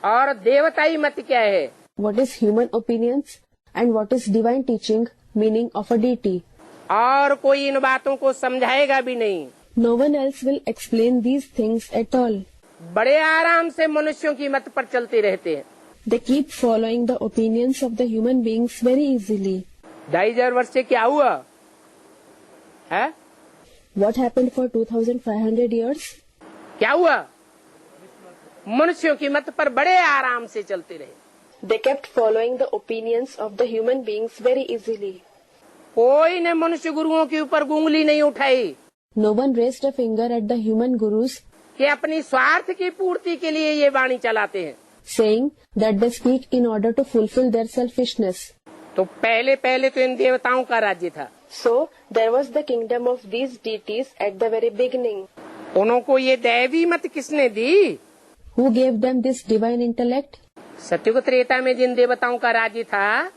और देवताई मत क्या है। What is human opinions and what is divine teaching, meaning of a deity. और कोई इन बातों को समझाएगा भी नहीं। No one else will explain these things at all. बड़े आराम से मनुष्यों की मत पर चलते रहते हैं। They keep following the opinions of the human beings very easily. 2500 वर्ष से क्या हुआ है? What happened for 2500 years? क्या हुआ? मनुष्यों की मत पर बड़े आराम से चलते रहे। They kept following the opinions of the human beings very easily. कोई ने मनुष्य गुरुओं के ऊपर उंगली नहीं उठाई No one raised a finger at the human gurus, कि अपनी स्वार्थ की पूर्ति के लिए ये वाणी चलाते हैं। saying that they speak in order to fulfill their selfishness. तो पहले तो इन देवताओं का राज्य था। So there was the kingdom of these deities at the very beginning. उनको ये दैवी मत किसने दी? Who gave them this divine intellect? सत्युग त्रेता में जिन देवताओं का राज्य था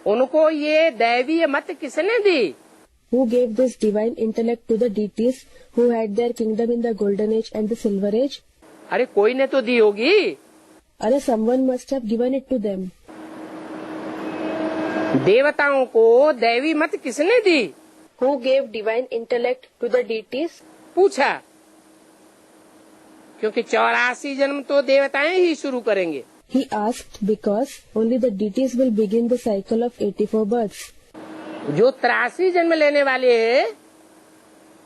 उनको ये दैवीय मत किसने दी? Who gave this divine intellect to the deities who had their kingdom in the golden age and the silver age? अरे कोई ने तो दी होगी। अरे someone must have given it to them. देवताओं को दैवी मत किसने दी? Who gave divine intellect to the deities? पूछा, क्योंकि 84 जन्म तो देवताएं ही शुरू करेंगे। He asked because only the deities will begin the cycle of 84 births. जो 83 जन्म लेने वाले हैं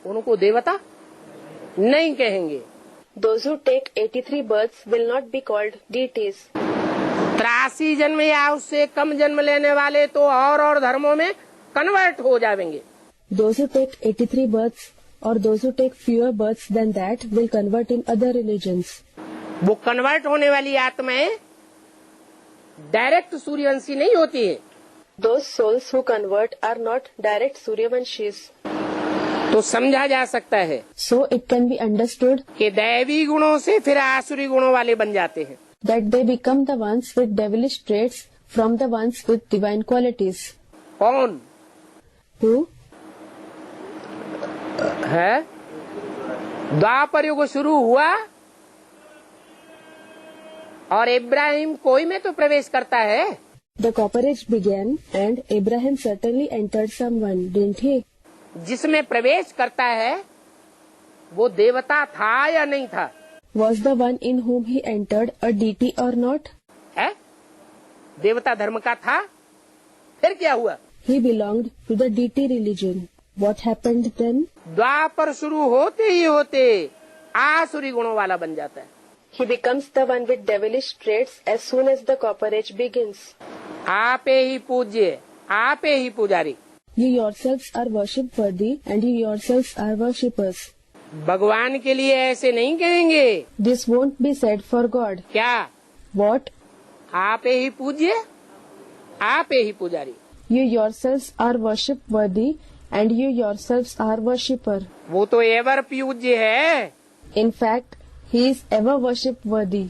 उनको देवता नहीं कहेंगे। Those who take 83 births will not be called deities. 83 जन्म या उससे कम जन्म लेने वाले तो और धर्मों में कन्वर्ट हो जाएंगे। Those who take 83 births or those who take fewer births than that will convert in other religions. वो कन्वर्ट होने वाली आत्माएं डायरेक्ट सूर्यवंशी नहीं होती है। Those souls who convert are not direct Suryavanshis. तो समझा जा सकता है So it can be understood कि दैवी गुणों से फिर आसुरी गुणों वाले बन जाते हैं। that they become the ones with devilish traits from the ones with divine qualities. कौन Who? है? द्वापर युग शुरू हुआ और इब्राहिम कोई में तो प्रवेश करता है। The Copper Age began and Abraham certainly entered someone, didn't he? जिसमें प्रवेश करता है वो देवता था या नहीं था? Was the one in whom he entered a deity or not? है? देवता धर्म का था। फिर क्या हुआ? He belonged to the deity religion. What happened then? द्वापर शुरू होते ही होते आसुरी गुणों वाला बन जाता है। He becomes the one with devilish traits as soon as the Copper Age begins. आपे ही पूज्य, आपे ही पुजारी। You yourselves are worship worthy and you yourselves are worshippers. भगवान के लिए ऐसे नहीं कहेंगे। This won't be said for God. क्या? What? आपे ही पूज्य, आपे ही पुजारी। You yourselves are worship worthy and you yourselves are worshipper. वो तो एवर पूज्य है। In fact, he is ever worship worthy.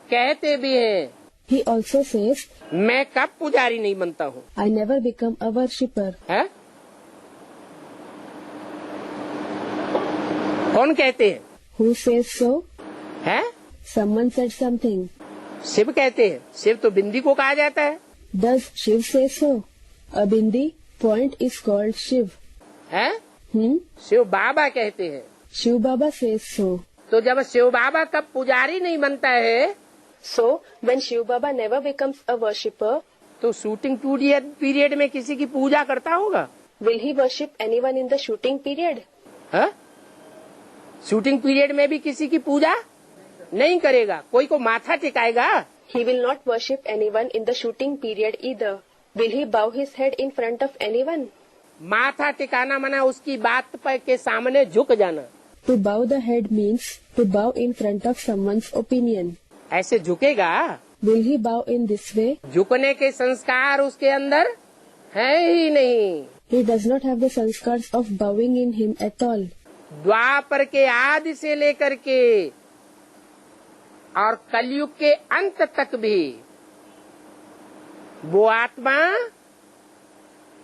कहते भी हैं He also says, मैं कब पुजारी नहीं बनता हूँ। I never become a worshipper. है? कौन कहते हैं? Who says so? है? Someone said something. शिव कहते हैं। शिव तो बिंदी को कहा जाता है। Does Shiv say so? A bindi point is called Shiv. है? शिव बाबा कहते हैं। Shiv Baba says so. तो जब शिव बाबा कब पुजारी नहीं बनता है So, when Shiv Baba never becomes a worshipper, तो शूटिंग पीरियड में किसी की पूजा करता होगा? will he worship anyone in the shooting period? है? शूटिंग पीरियड में भी किसी की पूजा नहीं करेगा। कोई को माथा टिकाएगा? He will not worship anyone in the shooting period either. Will he bow his head in front of anyone? माथा टिकाना मना उसकी बात पर के सामने झुक जाना। To bow the head means to bow in front of someone's opinion. ऐसे झुकेगा? Will he bow in this way? झुकने के संस्कार उसके अंदर है ही नहीं। He does not have the sanskars of bowing in him at all. द्वापर के आदि से लेकर के और कलयुग के अंत तक भी वो आत्मा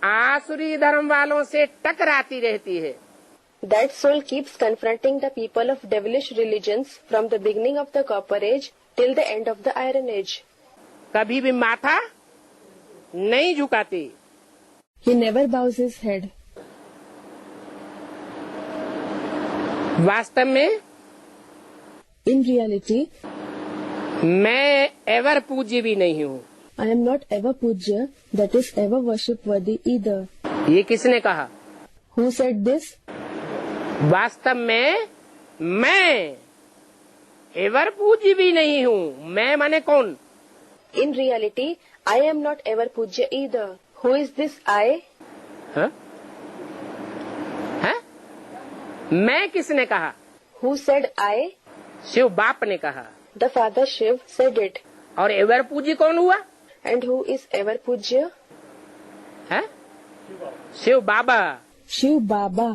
आसुरी धर्म वालों से टकराती रहती है। That soul keeps confronting the people of devilish religions from the beginning of the Copper Age till the end of the Iron Age. कभी भी माथा नहीं झुकाती। He never bows his head. वास्तव में In reality, मैं एवर पूज्य भी नहीं हूँ। I am not ever Pujya, that is ever worship worthy either. ये किसने कहा? Who said this? वास्तव में मैं एवर पूज्य भी नहीं हूँ। मैं माने कौन? In reality, I am not ever Pujya either. Who is this I? हाँ? हाँ? मैं किसने कहा? Who said I? शिव बाप ने कहा। The Father Shiv said it. और एवर पूज्य कौन हुआ? And who is ever Pujya? है? शिव बाबा। Shiv Baba.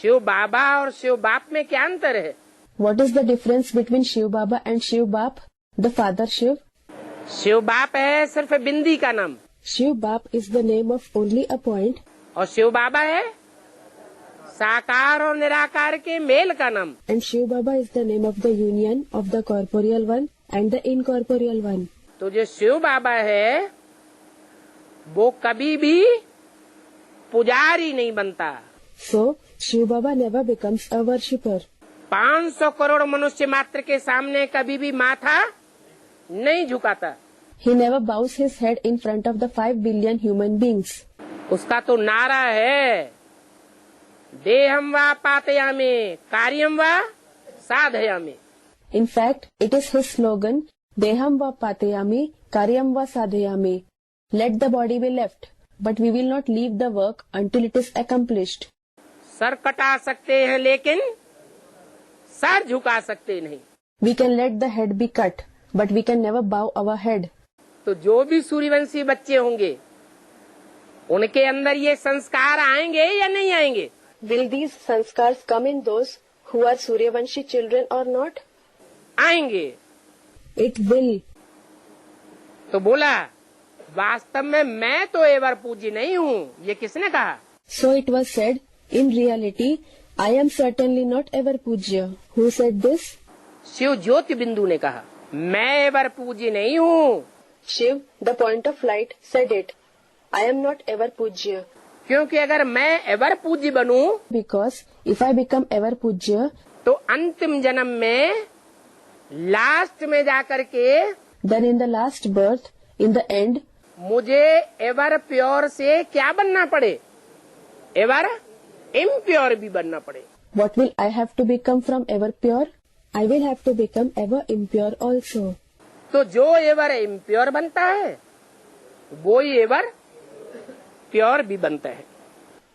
शिव बाबा और शिव बाप में क्या अंतर है? What is the difference between Shiv Baba and Shiv Bap? The Father Shiv? Shiv बाप है सिर्फ बिंदी का नाम, Shiv Bap is the name of only a point, और शिव बाबा है साकार और निराकार के मेल का नाम। and Shiv Baba is the name of the union of the corporeal one and the incorporeal one. तो जो शिव बाबा है वो कभी भी पुजारी नहीं बनता। So, Shiv Baba never becomes a worshipper. 500 crore मनुष्य मात्र के सामने कभी भी माथा नहीं झुकाता। He never bows his head in front of the 5 billion human beings. उसका तो नारा है देहम वा पातयामे कार्यम वा साधयामे। In fact, it is his slogan, Deham va patayami, karyam va sadhayami. Let the body be left, but we will not leave the work until it is accomplished. Sir कटा सकते हैं लेकिन सर झुका सकते नहीं। We can let the head be cut, but we can never bow our head. तो जो भी सूर्यवंशी बच्चे होंगे उनके अंदर ये संस्कार आएंगे या नहीं आएंगे? Will these sanskars come in those who are Suryavanshi children or not? आएंगे। It will. तो बोला वास्तव में मैं तो एवर पूज्य नहीं हूँ। ये किसने कहा? So it was said, in reality, I am certainly not ever Pujya. Who said this? Shiv ज्योति बिंदु ने कहा मैं एवर पूज्य नहीं हूँ। Shiv, the point of light, said it. I am not ever Pujya. क्योंकि अगर मैं एवर पूज्य बनूं Because if I become ever Pujya, तो अंतिम जन्म में लास्ट में जाकर के then in the last birth, in the end, मुझे एवर प्योर से क्या बनना पड़े? एवर इम्प्योर भी बनना पड़े। what will I have to become from ever pure? I will have to become ever impure also. तो जो एवर इम्प्योर बनता है वो ही एवर प्योर भी बनता है।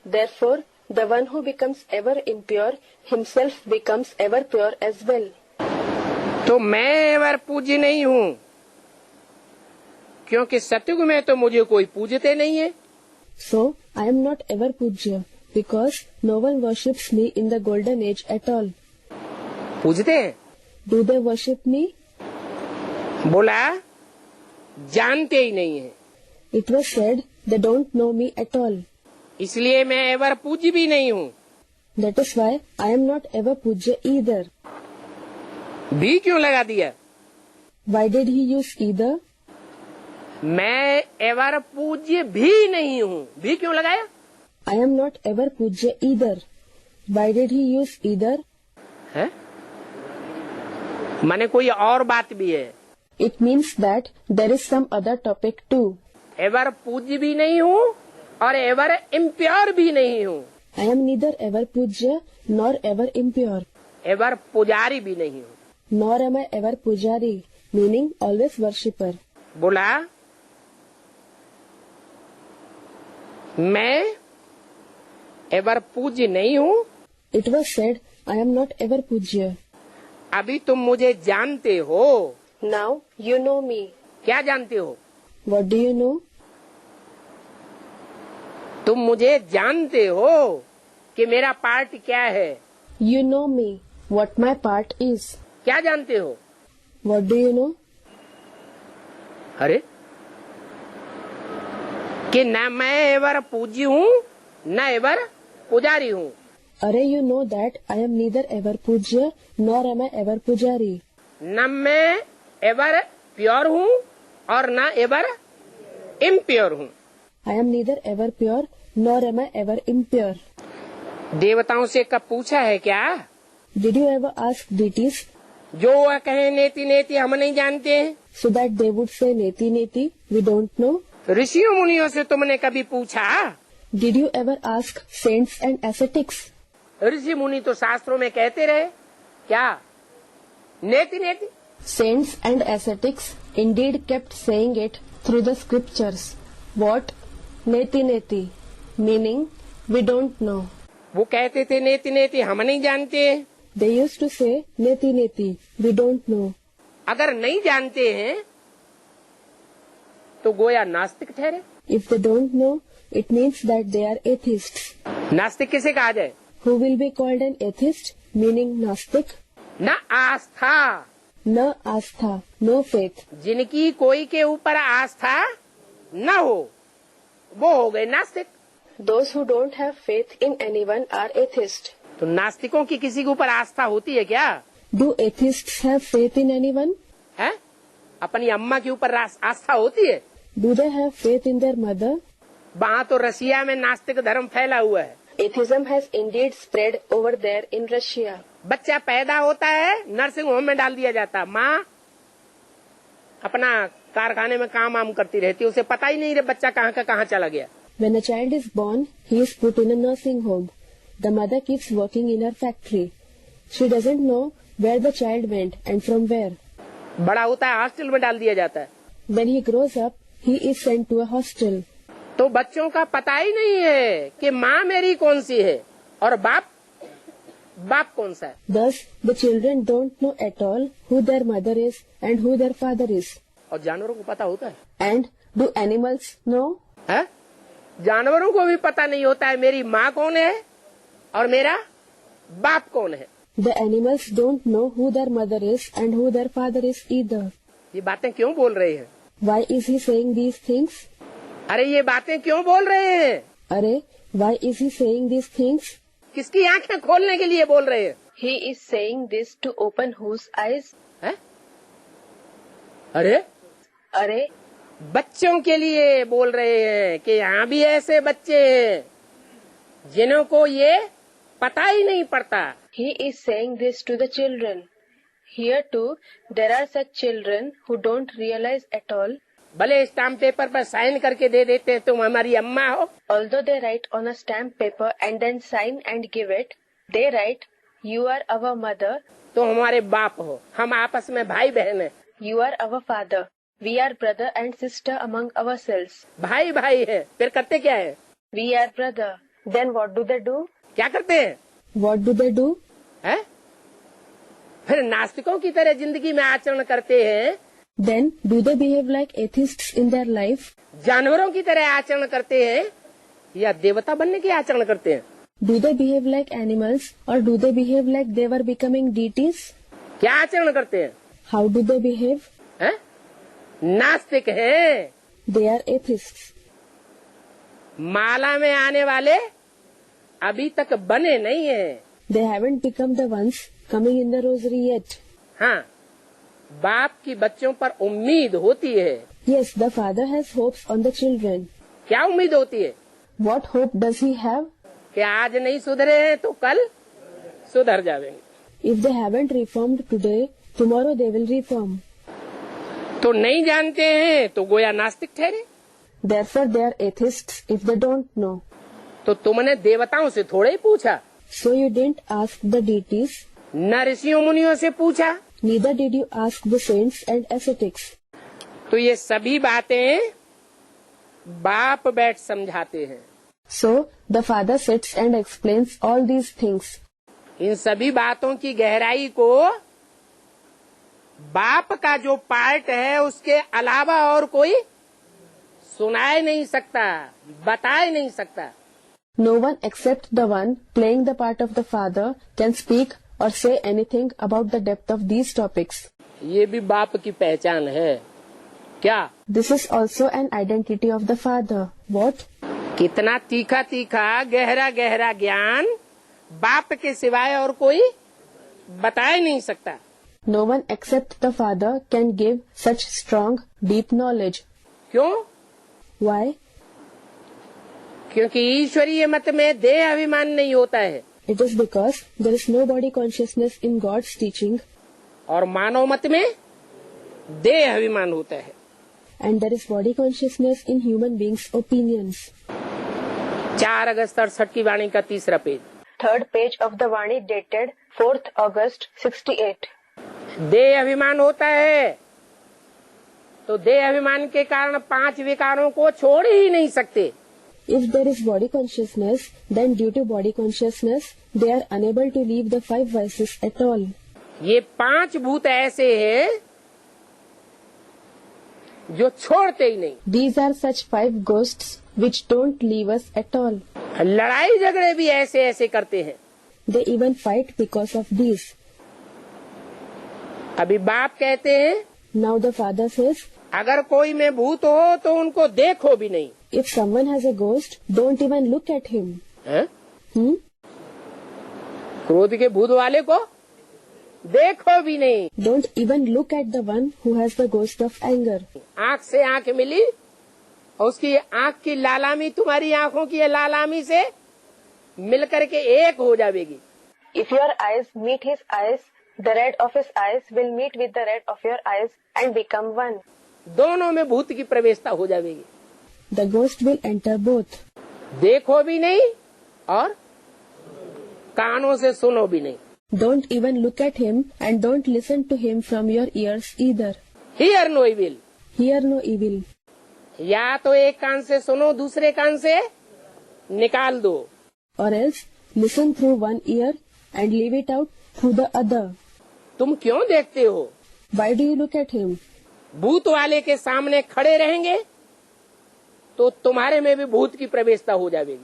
Therefore, the one who becomes ever impure himself becomes ever pure as well. तो मैं एवर पूज्य नहीं हूँ क्योंकि सतयुग में तो मुझे कोई पूजते नहीं है। So, I am not ever Pujya because no one worships me in the golden age at all. पूजते हैं? Do they worship me? बोला जानते ही नहीं है, It was said they don't know me at all. इसलिए मैं एवर पूज्य भी नहीं हूँ। That is why I am not ever Pujya either. भी क्यों लगा दिया? Why did he use either? मैं एवर पूज्य भी नहीं हूँ, भी क्यों लगाया? I am not ever Pujya either. Why did he use either? है? माने कोई और बात भी है। It means that there is some other topic too. Ever पूज्य भी नहीं हूँ और एवर इम्प्योर भी नहीं हूँ। I am neither ever Pujya nor ever impure. Ever पुजारी भी नहीं हूँ। Nor am I ever Pujari, meaning always worshipper. बोला मैं एवर पूज्य नहीं हूँ। It was said, I am not ever Pujya. अभी तुम मुझे जानते हो। Now you know me. क्या जानते हो? What do you know? तुम मुझे जानते हो कि मेरा पार्ट क्या है। You know me, what my part is. क्या जानते हो? What do you know? अरे कि न मैं एवर पूज्य हूँ न एवर पुजारी हूँ। Array, you know that I am neither ever Pujya nor am I ever Pujari. न मैं एवर प्योर हूँ और न एवर इम्प्योर हूँ। I am neither ever pure nor am I ever impure. देवताओं से कब पूछा है क्या? Did you ever ask deities जो वह कहे नेति नेति हम नहीं जानते हैं। so that they would say neti neti, we don't know? ऋषियों मुनियों से तुमने कभी पूछा? Did you ever ask saints and ascetics? ऋषि मुनि तो शास्त्रों में कहते रहे क्या? नेति नेति। Saints and ascetics indeed kept saying it through the scriptures. What? Neti neti, meaning we don't know. वो कहते थे नेति नेति हम नहीं जानते। They used to say neti neti, we don't know. अगर नहीं जानते हैं तो गोया नास्तिक ठहरे। If they don't know, it means that they are atheists. नास्तिक किसे कहा जाए? Who will be called an atheist, meaning Gnostic? न आस्था, Na astha, no faith. जिनकी कोई के ऊपर आस्था न हो वो हो गए नास्तिक। Those who don't have faith in anyone are atheists. तो नास्तिकों की किसी के ऊपर आस्था होती है क्या? Do atheists have faith in anyone? है? अपनी अम्मा के ऊपर आस्था होती है? Do they have faith in their mother? वहाँ तो रसिया में नास्तिक धर्म फैला हुआ है। Atheism has indeed spread over there in Russia. बच्चा पैदा होता है नर्सिंग होम में डाल दिया जाता है। माँ अपना कारखाने में काम वाम करती रहती है, उसे पता ही नहीं रे बच्चा कहाँ का कहाँ चला गया। When a child is born, he is put in a nursing home. The mother keeps working in her factory. She doesn't know where the child went and from where. बड़ा होता है हॉस्टल में डाल दिया जाता है। When he grows up, he is sent to a hostel. तो बच्चों का पता ही नहीं है कि माँ मेरी कौन सी है और बाप कौन सा है। Thus, the children don't know at all who their mother is and who their father is. और जानवरों को पता होता है। And do animals know? है? जानवरों को भी पता नहीं होता है मेरी माँ कौन है और मेरा बाप कौन है। The animals don't know who their mother is and who their father is either. ये बातें क्यों बोल रहे हैं? Why is he saying these things? अरे ये बातें क्यों बोल रहे हैं? Array, why is he saying these things? किसकी आंखें खोलने के लिए बोल रहे हैं? He is saying this to open whose eyes? है? अरे Array, बच्चों के लिए बोल रहे हैं कि यहाँ भी ऐसे बच्चे हैं जिन्हों को ये पता ही नहीं पड़ता। he is saying this to the children. Here too, there are such children who don't realize at all. भले स्टाम्प पेपर पर साइन करके दे देते हैं तुम हमारी अम्मा हो। Although they write on a stamp paper and then sign and give it, they write, "You are our mother." तो हमारे बाप हो, हम आपस में भाई बहन हैं। You are our father. We are brother and sister among ourselves. भाई भाई है, फिर करते क्या है? We are brother. Then what do they do? क्या करते हैं? What do they do? है? फिर नास्तिकों की तरह जिंदगी में आचरण करते हैं। Then do they behave like atheists in their life? जानवरों की तरह आचरण करते हैं या देवता बनने की आचरण करते हैं? Do they behave like animals or do they behave like they were becoming deities? क्या आचरण करते हैं? How do they behave? है? नास्तिक हैं। They are atheists. माला में आने वाले अभी तक बने नहीं हैं। They haven't become the ones coming in the rosary yet. हाँ, बाप की बच्चों पर उम्मीद होती है। Yes, the father has hopes on the children. क्या उम्मीद होती है? What hope does he have? कि आज नहीं सुधरे हैं तो कल सुधर जाएंगे। If they haven't reformed today, tomorrow they will reform. तो नहीं जानते हैं तो गोया नास्तिक ठहरे। Therefore, they are atheists if they don't know. तो तुमने देवताओं से थोड़े ही पूछा, So you didn't ask the deities, न ऋषियों मुनियों से पूछा। neither did you ask the saints and ascetics. तो ये सभी बातें बाप बैठ समझाते हैं। So the father sits and explains all these things. इन सभी बातों की गहराई को बाप का जो पार्ट है उसके अलावा और कोई सुनाए नहीं सकता, बताए नहीं सकता। No one except the one playing the part of the father can speak or say anything about the depth of these topics. ये भी बाप की पहचान है क्या? This is also an identity of the Father. What? कितना तीखा तीखा गहरा गहरा ज्ञान बाप के सिवाय और कोई बता ही नहीं सकता। No one except the Father can give such strong, deep knowledge. क्यों? Why? क्योंकि ईश्वरीय मत में देह अभिमान नहीं होता है It is because there is no body consciousness in God's teaching, और मानव मत में देह अभिमान होता है। and there is body consciousness in human beings' opinions. 4 अगस्त 68 की वाणी का 3रा page. Third page of the Vani dated 4th August 68. देह अभिमान होता है तो देह अभिमान के कारण 5 विकारों को छोड़ ही नहीं सकते। If there is body consciousness, then due to body consciousness, they are unable to leave the 5 vices at all. ये 5 भूत ऐसे हैं जो छोड़ते ही नहीं। These are such 5 ghosts which don't leave us at all. लड़ाई झगड़े भी ऐसे ऐसे करते हैं। They even fight because of these. अभी बाप कहते हैं Now the Father says, अगर कोई में भूत हो तो उनको देखो भी नहीं। if someone has a ghost, don't even look at him. हैं? Hmm? क्रोध के भूत वाले को देखो भी नहीं। Don't even look at the one who has the ghost of anger. आंख से आंख मिली और उसकी आंख की लालामी तुम्हारी आंखों की लालामी से मिल करके एक हो जाएगी। If your eyes meet his eyes, the red of his eyes will meet with the red of your eyes and become one. दोनों में भूत की प्रवेशता हो जाएगी। The ghost will enter both. देखो भी नहीं और कानों से सुनो भी नहीं। Don't even look at him and don't listen to him from your ears either. Hear no evil. Hear no evil. या तो एक कान से सुनो दूसरे कान से निकाल दो। Or else listen through one ear and leave it out through the other. तुम क्यों देखते हो? Why do you look at him? भूत वाले के सामने खड़े रहेंगे तो तुम्हारे में भी भूत की प्रवेशता हो जाएगी।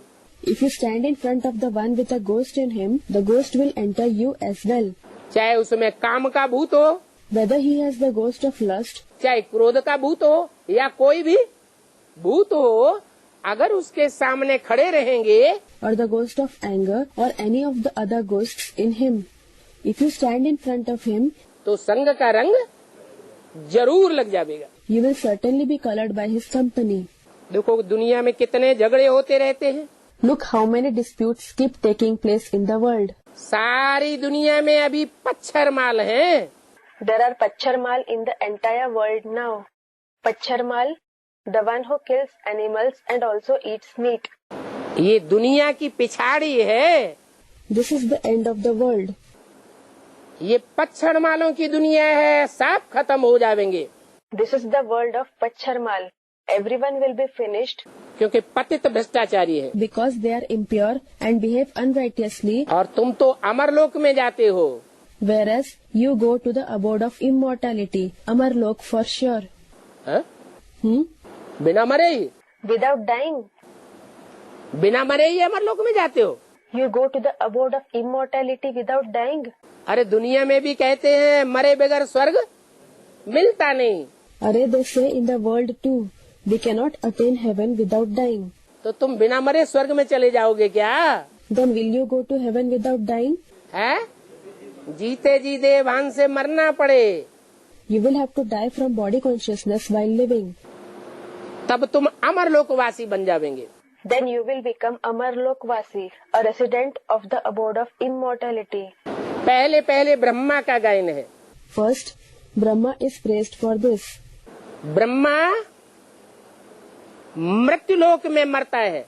If you stand in front of the one with a ghost in him, the ghost will enter you as well. चाहे उसमें काम का भूत हो, Whether he has the ghost of lust, चाहे क्रोध का भूत हो या कोई भी भूत हो, अगर उसके सामने खड़े रहेंगे or the ghost of anger, or any of the other ghosts in him, if you stand in front of him, तो संग का रंग जरूर लग जाएगा। you will certainly be colored by his company. देखो दुनिया में कितने झगड़े होते रहते हैं। Look how many disputes keep taking place in the world. सारी दुनिया में अभी पच्छर माल हैं। There are Pacharmal in the entire world now. Pacharmal, the one who kills animals and also eats meat. ये दुनिया की पिछाड़ी है। This is the end of the world. ये पच्छर मालों की दुनिया है, सब खत्म हो जाएंगे। This is the world of Pacharmal. Everyone will be finished क्योंकि पतित भ्रष्टाचारी है। because they are impure and behave unrighteously, और तुम तो अमरलोक में जाते हो। whereas you go to the abode of immortality, Amarlok for sure. हाँ? Hmm? बिना मरे ही Without dying, बिना मरे ही अमरलोक में जाते हो। you go to the abode of immortality without dying. अरे दुनिया में भी कहते हैं मरे बगैर स्वर्ग मिलता नहीं। Arey, they say in the world too, we cannot attain heaven without dying. तो तुम बिना मरे स्वर्ग में चले जाओगे क्या? Then will you go to heaven without dying? है? जीते जी देवान से मरना पड़े You will have to die from body consciousness while living. तब तुम अमरलोकवासी बन जाओगे। Then you will become Amarlokvasi, a resident of the abode of immortality. पहले पहले ब्रह्मा का गायन है। First, Brahma is praised for this. Brahma मृत्युलोक में मरता है,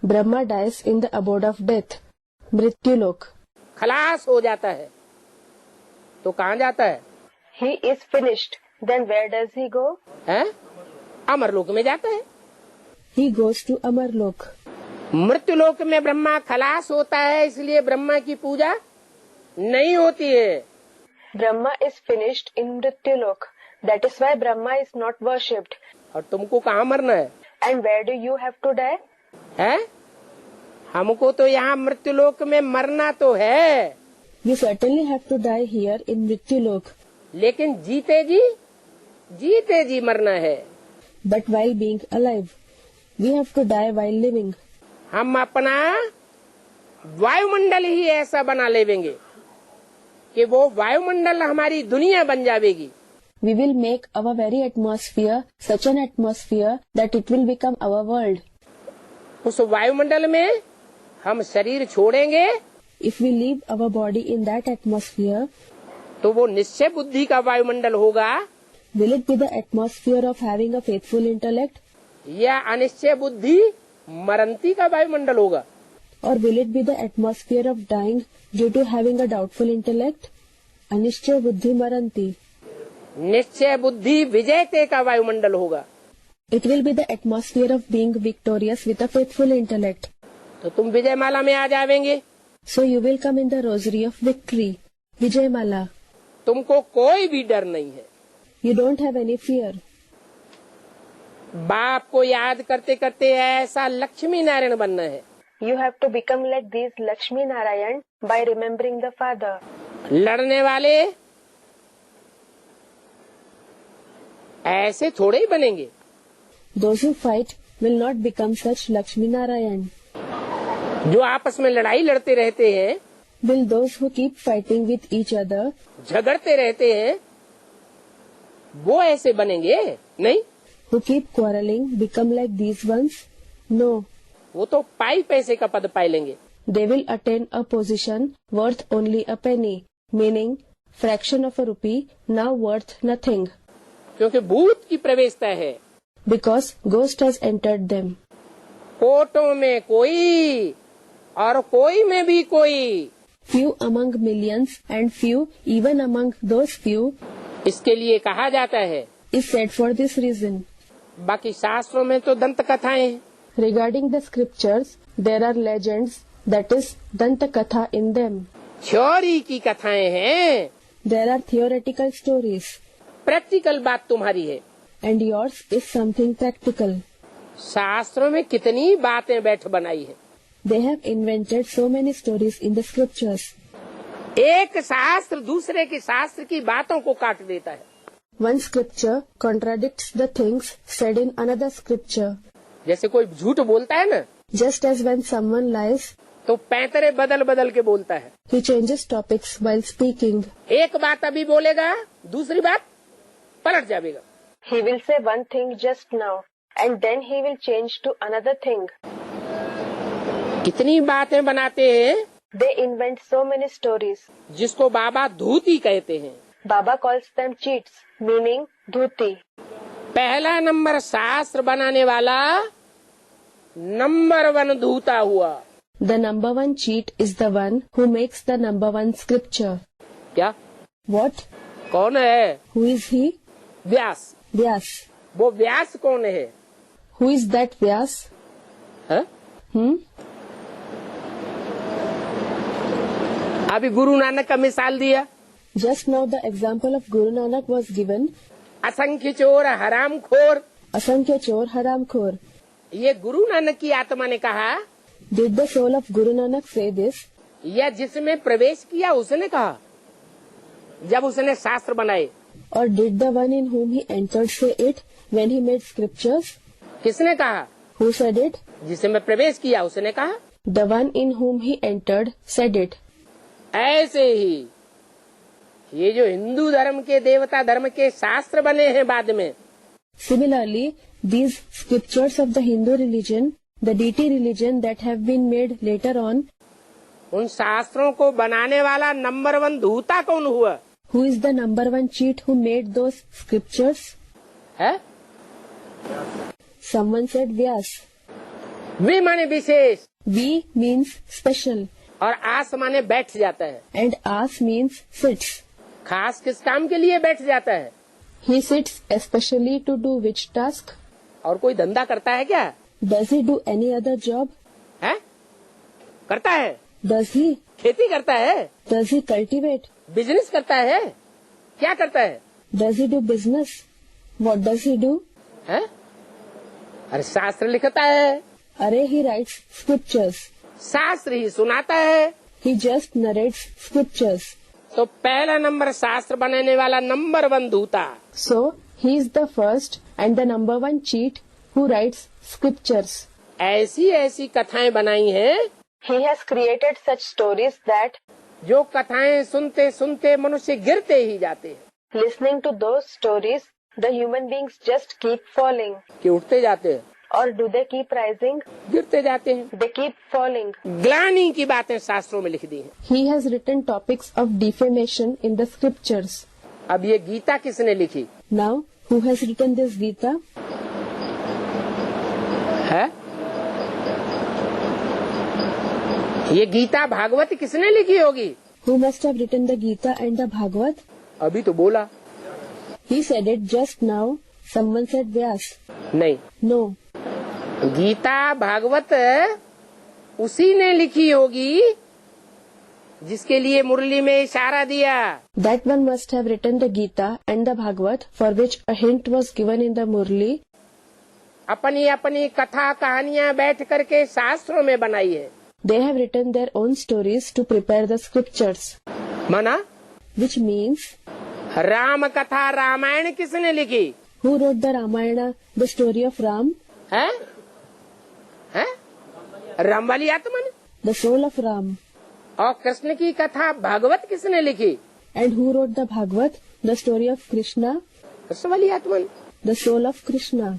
Brahma dies in the abode of death, Mrityulok. खलास हो जाता है। तो कहाँ जाता है? He is finished. Then where does he go? है? अमरलोक में जाता है। He goes to Amarlok. मृत्युलोक में ब्रह्मा खलास होता है, इसलिए ब्रह्मा की पूजा नहीं होती है। Brahma is finished in Mrityulok. That is why Brahma is not worshipped. और तुमको कहाँ मरना है? And where do you have to die? है? हमको तो यहाँ मृत्युलोक में मरना तो है, You certainly have to die here in Mrityulok. लेकिन जीते जी मरना है। but while being alive. We have to die while living. हम अपना वायुमंडल ही ऐसा बना लेंगे कि वो वायुमंडल हमारी दुनिया बन जाएगी. We will make our very atmosphere such an atmosphere that it will become our world. उस वायुमंडल में हम शरीर छोड़ेंगे. If we leave our body in that atmosphere, तो वो निश्चय बुद्धि का वायुमंडल होगा. will it be the atmosphere of having a faithful intellect? या अनिश्चय बुद्धि मरंती का वायुमंडल होगा. Or will it be the atmosphere of dying due to having a doubtful intellect? Anishchaya buddhi maranti. निश्चय बुद्धि विजयते का वायुमंडल होगा. It will be the atmosphere of being victorious with a faithful intellect. तो तुम विजयमाला में आ जाएंगे. So you will come in the rosary of victory, Vijayamala. तुमको कोई भी डर नहीं है. You don't have any fear. बाप को याद करते करते ऐसा लक्ष्मी नारायण बनना है. You have to become like these Lakshmi Narayan by remembering the Father. लड़ने वाले ऐसे थोड़े ही बनेंगे. Those who fight will not become such Lakshmi Narayan. जो आपस में लड़ाई लड़ते रहते हैं, Will those who keep fighting with each other, झगड़ते रहते हैं, वो ऐसे बनेंगे नहीं. who keep quarreling, become like these ones? No. वो तो पाई पैसे का पद पाई लेंगे. They will attain a position worth only a penny, meaning fraction of a rupee, now worth nothing. क्योंकि भूत की प्रवेशता है. Because ghost has entered them. कोटों में कोई और कोई में भी कोई. Few among millions and few even among those few इसके लिए कहा जाता है. is said for this reason. बाकी शास्त्रों में तो दंत कथाएं हैं. Regarding the scriptures, there are legends, that is Danta Katha in them. Theory की कथाएं हैं. There are theoretical stories. Practical बात तुम्हारी है. And yours is something practical. शास्त्रों में कितनी बातें बैठ बनाई है. They have invented so many stories in the scriptures. एक शास्त्र दूसरे के शास्त्र की बातों को काट देता है. One scripture contradicts the things said in another scripture. जैसे कोई झूठ बोलता है ना, Just as when someone lies, तो पैंतरे बदल बदल के बोलता है. he changes topics while speaking. एक बात अभी बोलेगा, दूसरी बात पलट जाएगा. He will say one thing just now, and then he will change to another thing. कितनी बातें बनाते हैं. They invent so many stories. जिसको बाबा धूती कहते हैं. Baba calls them cheats, meaning dhuti. पहला नंबर शास्त्र बनाने वाला नंबर 1 धूता हुआ. The number one cheat is the one who makes the number one scripture. क्या? What? कौन है? Who is he? Vyas. Vyas. वो व्यास कौन है? Who is that Vyas? है? अभी गुरु नानक का मिसाल दिया. Just now the example of Guru Nanak was given. असंख्य चोर हराम खोर. Asankhya Chor Haram Khor. ये गुरु नानक की आत्मा ने कहा, Did the soul of Guru Nanak say this? या जिसमें प्रवेश किया उसने कहा, जब उसने शास्त्र बनाए. Or did the one in whom he entered say it when he made scriptures? किसने कहा? Who said it? जिसमें प्रवेश किया उसने कहा. The one in whom he entered said it. ऐसे ही ये जो हिंदू धर्म के देवता धर्म के शास्त्र बने हैं बाद में, Similarly, these scriptures of the Hindu religion, the deity religion that have been made later on, उन शास्त्रों को बनाने वाला नंबर 1 धूता कौन हुआ? who is the number one cheat who made those scriptures? है? Someone said Vyas. वे माने विशेष V means special और आस माने बैठ जाता है. and As means sits. खास किस काम के लिए बैठ जाता है? He sits especially to do which task? और कोई धंधा करता है क्या? Does he do any other job? है? करता है. Does he? खेती करता है. Does he cultivate? बिजनेस करता है. क्या करता है? Does he do business? What does he do? है? अरे शास्त्र लिखता है. Array, he writes scriptures. शास्त्र ही सुनाता है. He just narrates scriptures. तो पहला नंबर शास्त्र बनाने वाला number 1 धूता. So, he is the first and the number one cheat who writes scriptures. ऐसी ऐसी कथाएं बनाई हैं He has created such stories that, जो कथाएं सुनते सुनते मनुष्य गिरते ही जाते हैं। listening to those stories, the human beings just keep falling. कि उठते जाते हैं, Or do they keep rising? गिरते जाते हैं। They keep falling. ग्लानि की बातें शास्त्रों में लिख दी हैं। He has written topics of defamation in the scriptures. अब ये गीता किसने लिखी Now, who has written this Gita? है? ये गीता भागवत किसने लिखी होगी? Who must have written the Gita and the Bhagavad? अभी तो बोला He said it just now. Someone said Vyas. नहीं। No. गीता भागवत उसी ने लिखी होगी जिसके लिए मुरली में इशारा दिया। That one must have written the Gita and the Bhagavad for which a hint was given in the Murli. अपनी अपनी कथा कहानियां बैठ करके शास्त्रों में बनाई है। They have written their own stories to prepare the scriptures. माना Which means, राम कथा रामायण किसने लिखी who wrote the Ramayana, the story of Ram? है? है? राम वाली आत्मा ने। The soul of Ram. और कृष्ण की कथा भागवत किसने लिखी? And who wrote the Bhagavad, the story of Krishna? Krishna वाली आत्मा ने। The soul of Krishna.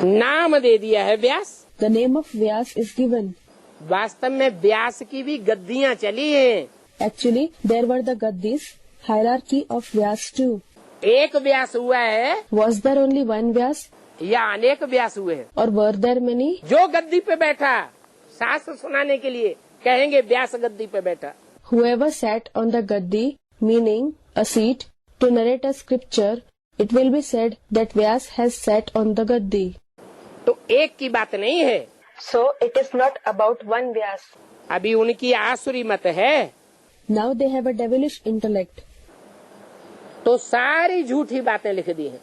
नाम दे दिया है व्यास। The name of Vyas is given. वास्तव में व्यास की भी गद्दियां चली हैं। Actually, there were the Gaddis, hierarchy of Vyas too. एक व्यास हुआ है Was there only one Vyas? या अनेक व्यास हुए हैं? Or were there many? जो गद्दी पे बैठा शास्त्र सुनाने के लिए कहेंगे व्यास गद्दी पे बैठा। Whoever sat on the Gaddi, meaning a seat, to narrate a scripture, it will be said that Vyas has sat on the Gaddi. तो एक की बात नहीं है। So it is not about one Vyas. अभी उनकी आसुरी मत है Now they have a devilish intellect. तो सारी झूठी बातें लिख दी हैं।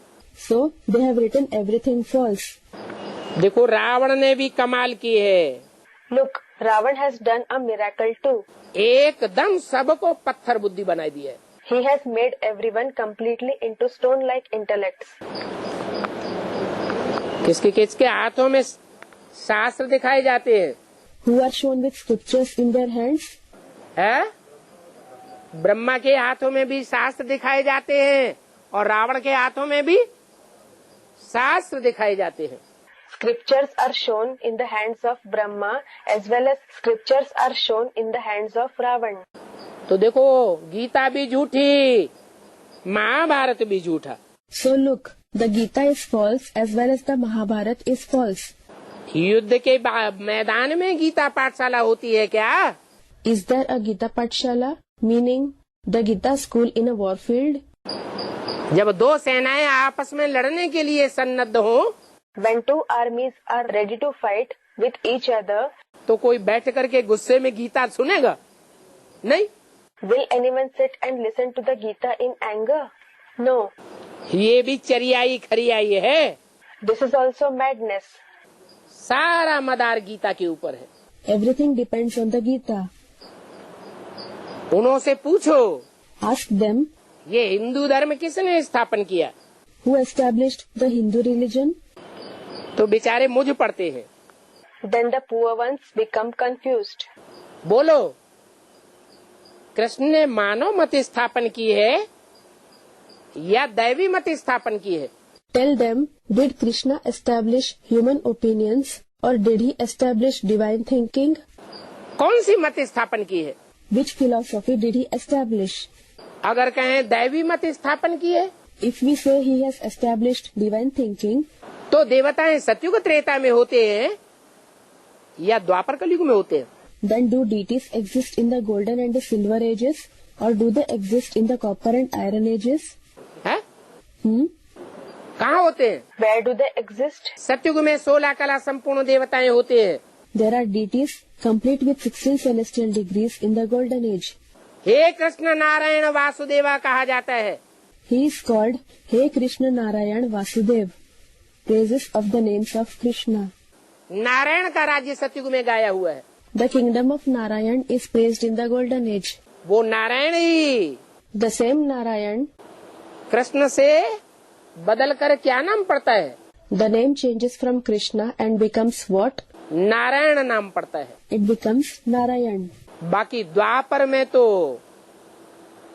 So they have written everything false. देखो रावण ने भी कमाल की है। Look, Ravan has done a miracle too. एकदम सबको पत्थर बुद्धि बनाई दी है। He has made everyone completely into stone-like intellects. किसके किसके हाथों में शास्त्र दिखाए जाते हैं? Who are shown with scriptures in their hands? है? ब्रह्मा के हाथों में भी शास्त्र दिखाए जाते हैं और रावण के हाथों में भी शास्त्र दिखाए जाते हैं। Scriptures are shown in the hands of Brahma as well as scriptures are shown in the hands of Ravan. तो देखो गीता भी झूठी, महाभारत भी झूठा। So look, the Gita is false as well as the Mahabharata is false. युद्ध के मैदान में गीता पाठशाला होती है क्या? Is there a Gita Pathshala, meaning the Gita school in a war field? जब दो सेनाएं आपस में लड़ने के लिए सन्नद्ध हो When two armies are ready to fight with each other, तो कोई बैठ करके गुस्से में गीता सुनेगा? नहीं। will anyone sit and listen to the Gita in anger? No. ये भी चरियाई खरियाई है। This is also madness. सारा मदार गीता के ऊपर है। Everything depends on the Gita. उनसे पूछो Ask them, ये हिंदू धर्म किसने स्थापन किया? who established the Hindu religion? तो बेचारे मुझ पड़ते हैं। Then the poor ones become confused. बोलो कृष्ण ने मानव मत स्थापन की है या दैवी मत स्थापन की है? Tell them, did Krishna establish human opinions or did he establish divine thinking? कौन सी मत स्थापन की है? Which philosophy did he establish? अगर कहें दैवी मत स्थापन की है If we say he has established divine thinking, तो देवताएं सतयुग त्रेता में होते हैं या द्वापर कलयुग में होते हैं? then do deities exist in the golden and the silver ages or do they exist in the copper and iron ages? है? Hmm? कहाँ होते हैं? Where do they exist? सतयुग में 16 कला संपूर्ण देवताएं होते हैं। There are deities complete with 16 celestial degrees in the golden age. हे कृष्ण नारायण वासुदेवा कहा जाता है। He is called Hey Krishna Narayan Vasudev. Praises of the names of Krishna. Narayan का राज्य सतयुग में गाया हुआ है। The kingdom of Narayan is praised in the golden age. वो नारायण ही The same Narayan कृष्ण से बदलकर क्या नाम पड़ता है? The name changes from Krishna and becomes what? Narayan नाम पड़ता है। It becomes Narayan. बाकी द्वापर में तो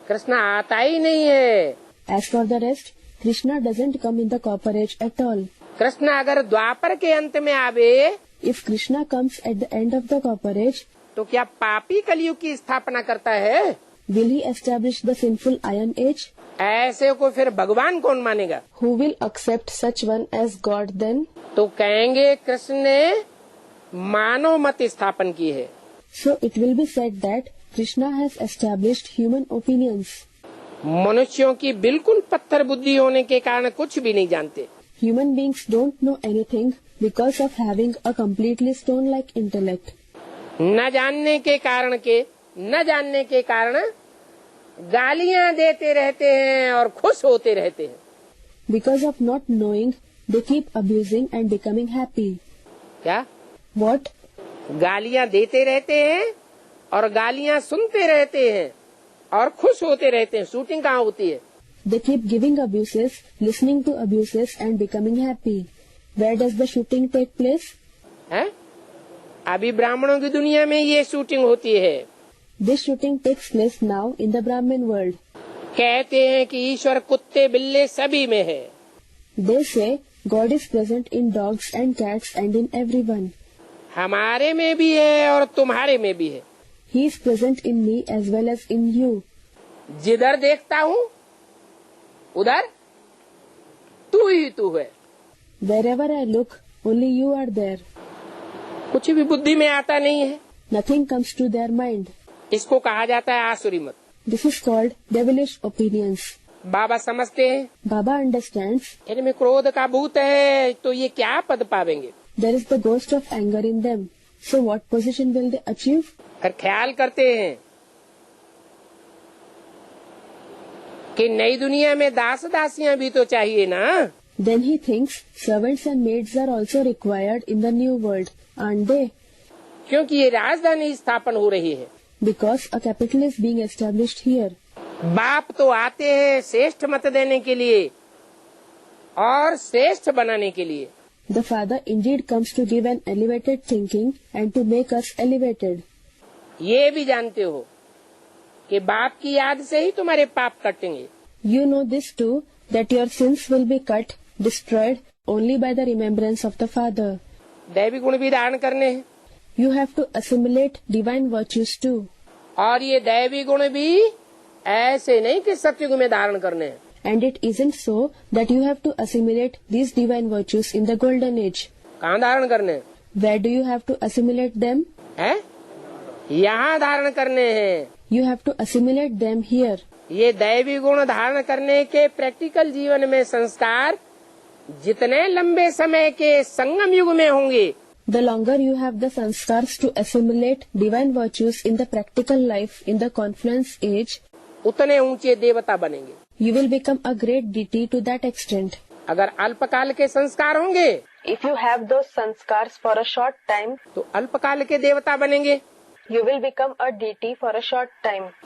कृष्ण आता ही नहीं है। As for the rest, Krishna doesn't come in the copper age at all. Krishna अगर द्वापर के अंत में आवे If Krishna comes at the end of the copper age, तो क्या पापी कलयुग की स्थापना करता है? will he establish the sinful iron age? ऐसे को फिर भगवान कौन मानेगा? Who will accept such one as God then? तो कहेंगे कृष्ण ने मानव मत स्थापन की है। So it will be said that Krishna has established human opinions. मनुष्यों की बिल्कुल पत्थर बुद्धि होने के कारण कुछ भी नहीं जानते। Human beings don't know anything because of having a completely stone-like intellect. न जानने के कारण गालियां देते रहते हैं और खुश होते रहते हैं। Because of not knowing, they keep abusing and becoming happy. क्या? What? गालियां देते रहते हैं और गालियां सुनते रहते हैं और खुश होते रहते हैं। शूटिंग कहाँ होती है? They keep giving abuses, listening to abuses and becoming happy. Where does the shooting take place? है? अभी ब्राह्मणों की दुनिया में ये शूटिंग होती है। This shooting takes place now in the Brahmin world. कहते हैं कि ईश्वर कुत्ते बिल्ले सभी में है। They say God is present in dogs and cats and in everyone. हमारे में भी है और तुम्हारे में भी है। He is present in me as well as in you. जिधर देखता हूँ उधर तू ही तू है। Wherever I look, only you are there. कुछ भी बुद्धि में आता नहीं है। Nothing comes to their mind. इसको कहा जाता है आसुरी मत। This is called devilish opinions. बाबा समझते हैं Baba understands इनमें क्रोध का भूत है तो ये क्या पद पावेंगे। there is the ghost of anger in them. So what position will they achieve? फिर ख्याल करते हैं कि नई दुनिया में दास दासियां भी तो चाहिए ना। Then he thinks servants and maids are also required in the new world, aren't they? क्योंकि ये राजधानी स्थापन हो रही है। Because a capital is being established here. बाप तो आते हैं श्रेष्ठ मत देने के लिए और श्रेष्ठ बनाने के लिए। The father indeed comes to give an elevated thinking and to make us elevated. ये भी जानते हो कि बाप की याद से ही तुम्हारे पाप कटेंगे। You know this too, that your sins will be cut, destroyed only by the remembrance of the father. दैवी गुण भी धारण करने हैं You have to assimilate divine virtues too. और ये दैवी गुण भी ऐसे नहीं कि सत्युग में धारण करने हैं। And it isn't so that you have to assimilate these divine virtues in the golden age. कहाँ धारण करने हैं? Where do you have to assimilate them? है? यहाँ धारण करने हैं। You have to assimilate them here. ये दैवी गुण धारण करने के प्रैक्टिकल जीवन में संस्कार जितने लंबे समय के संगम युग में होंगे, The longer you have the sanskars to assimilate divine virtues in the practical life in the confluence age, उतने ऊंचे देवता बनेंगे। you will become a great deity to that extent. अगर अल्पकाल के संस्कार होंगे If you have those sanskars for a short time, तो अल्पकाल के देवता बनेंगे। you will become a deity for a short time.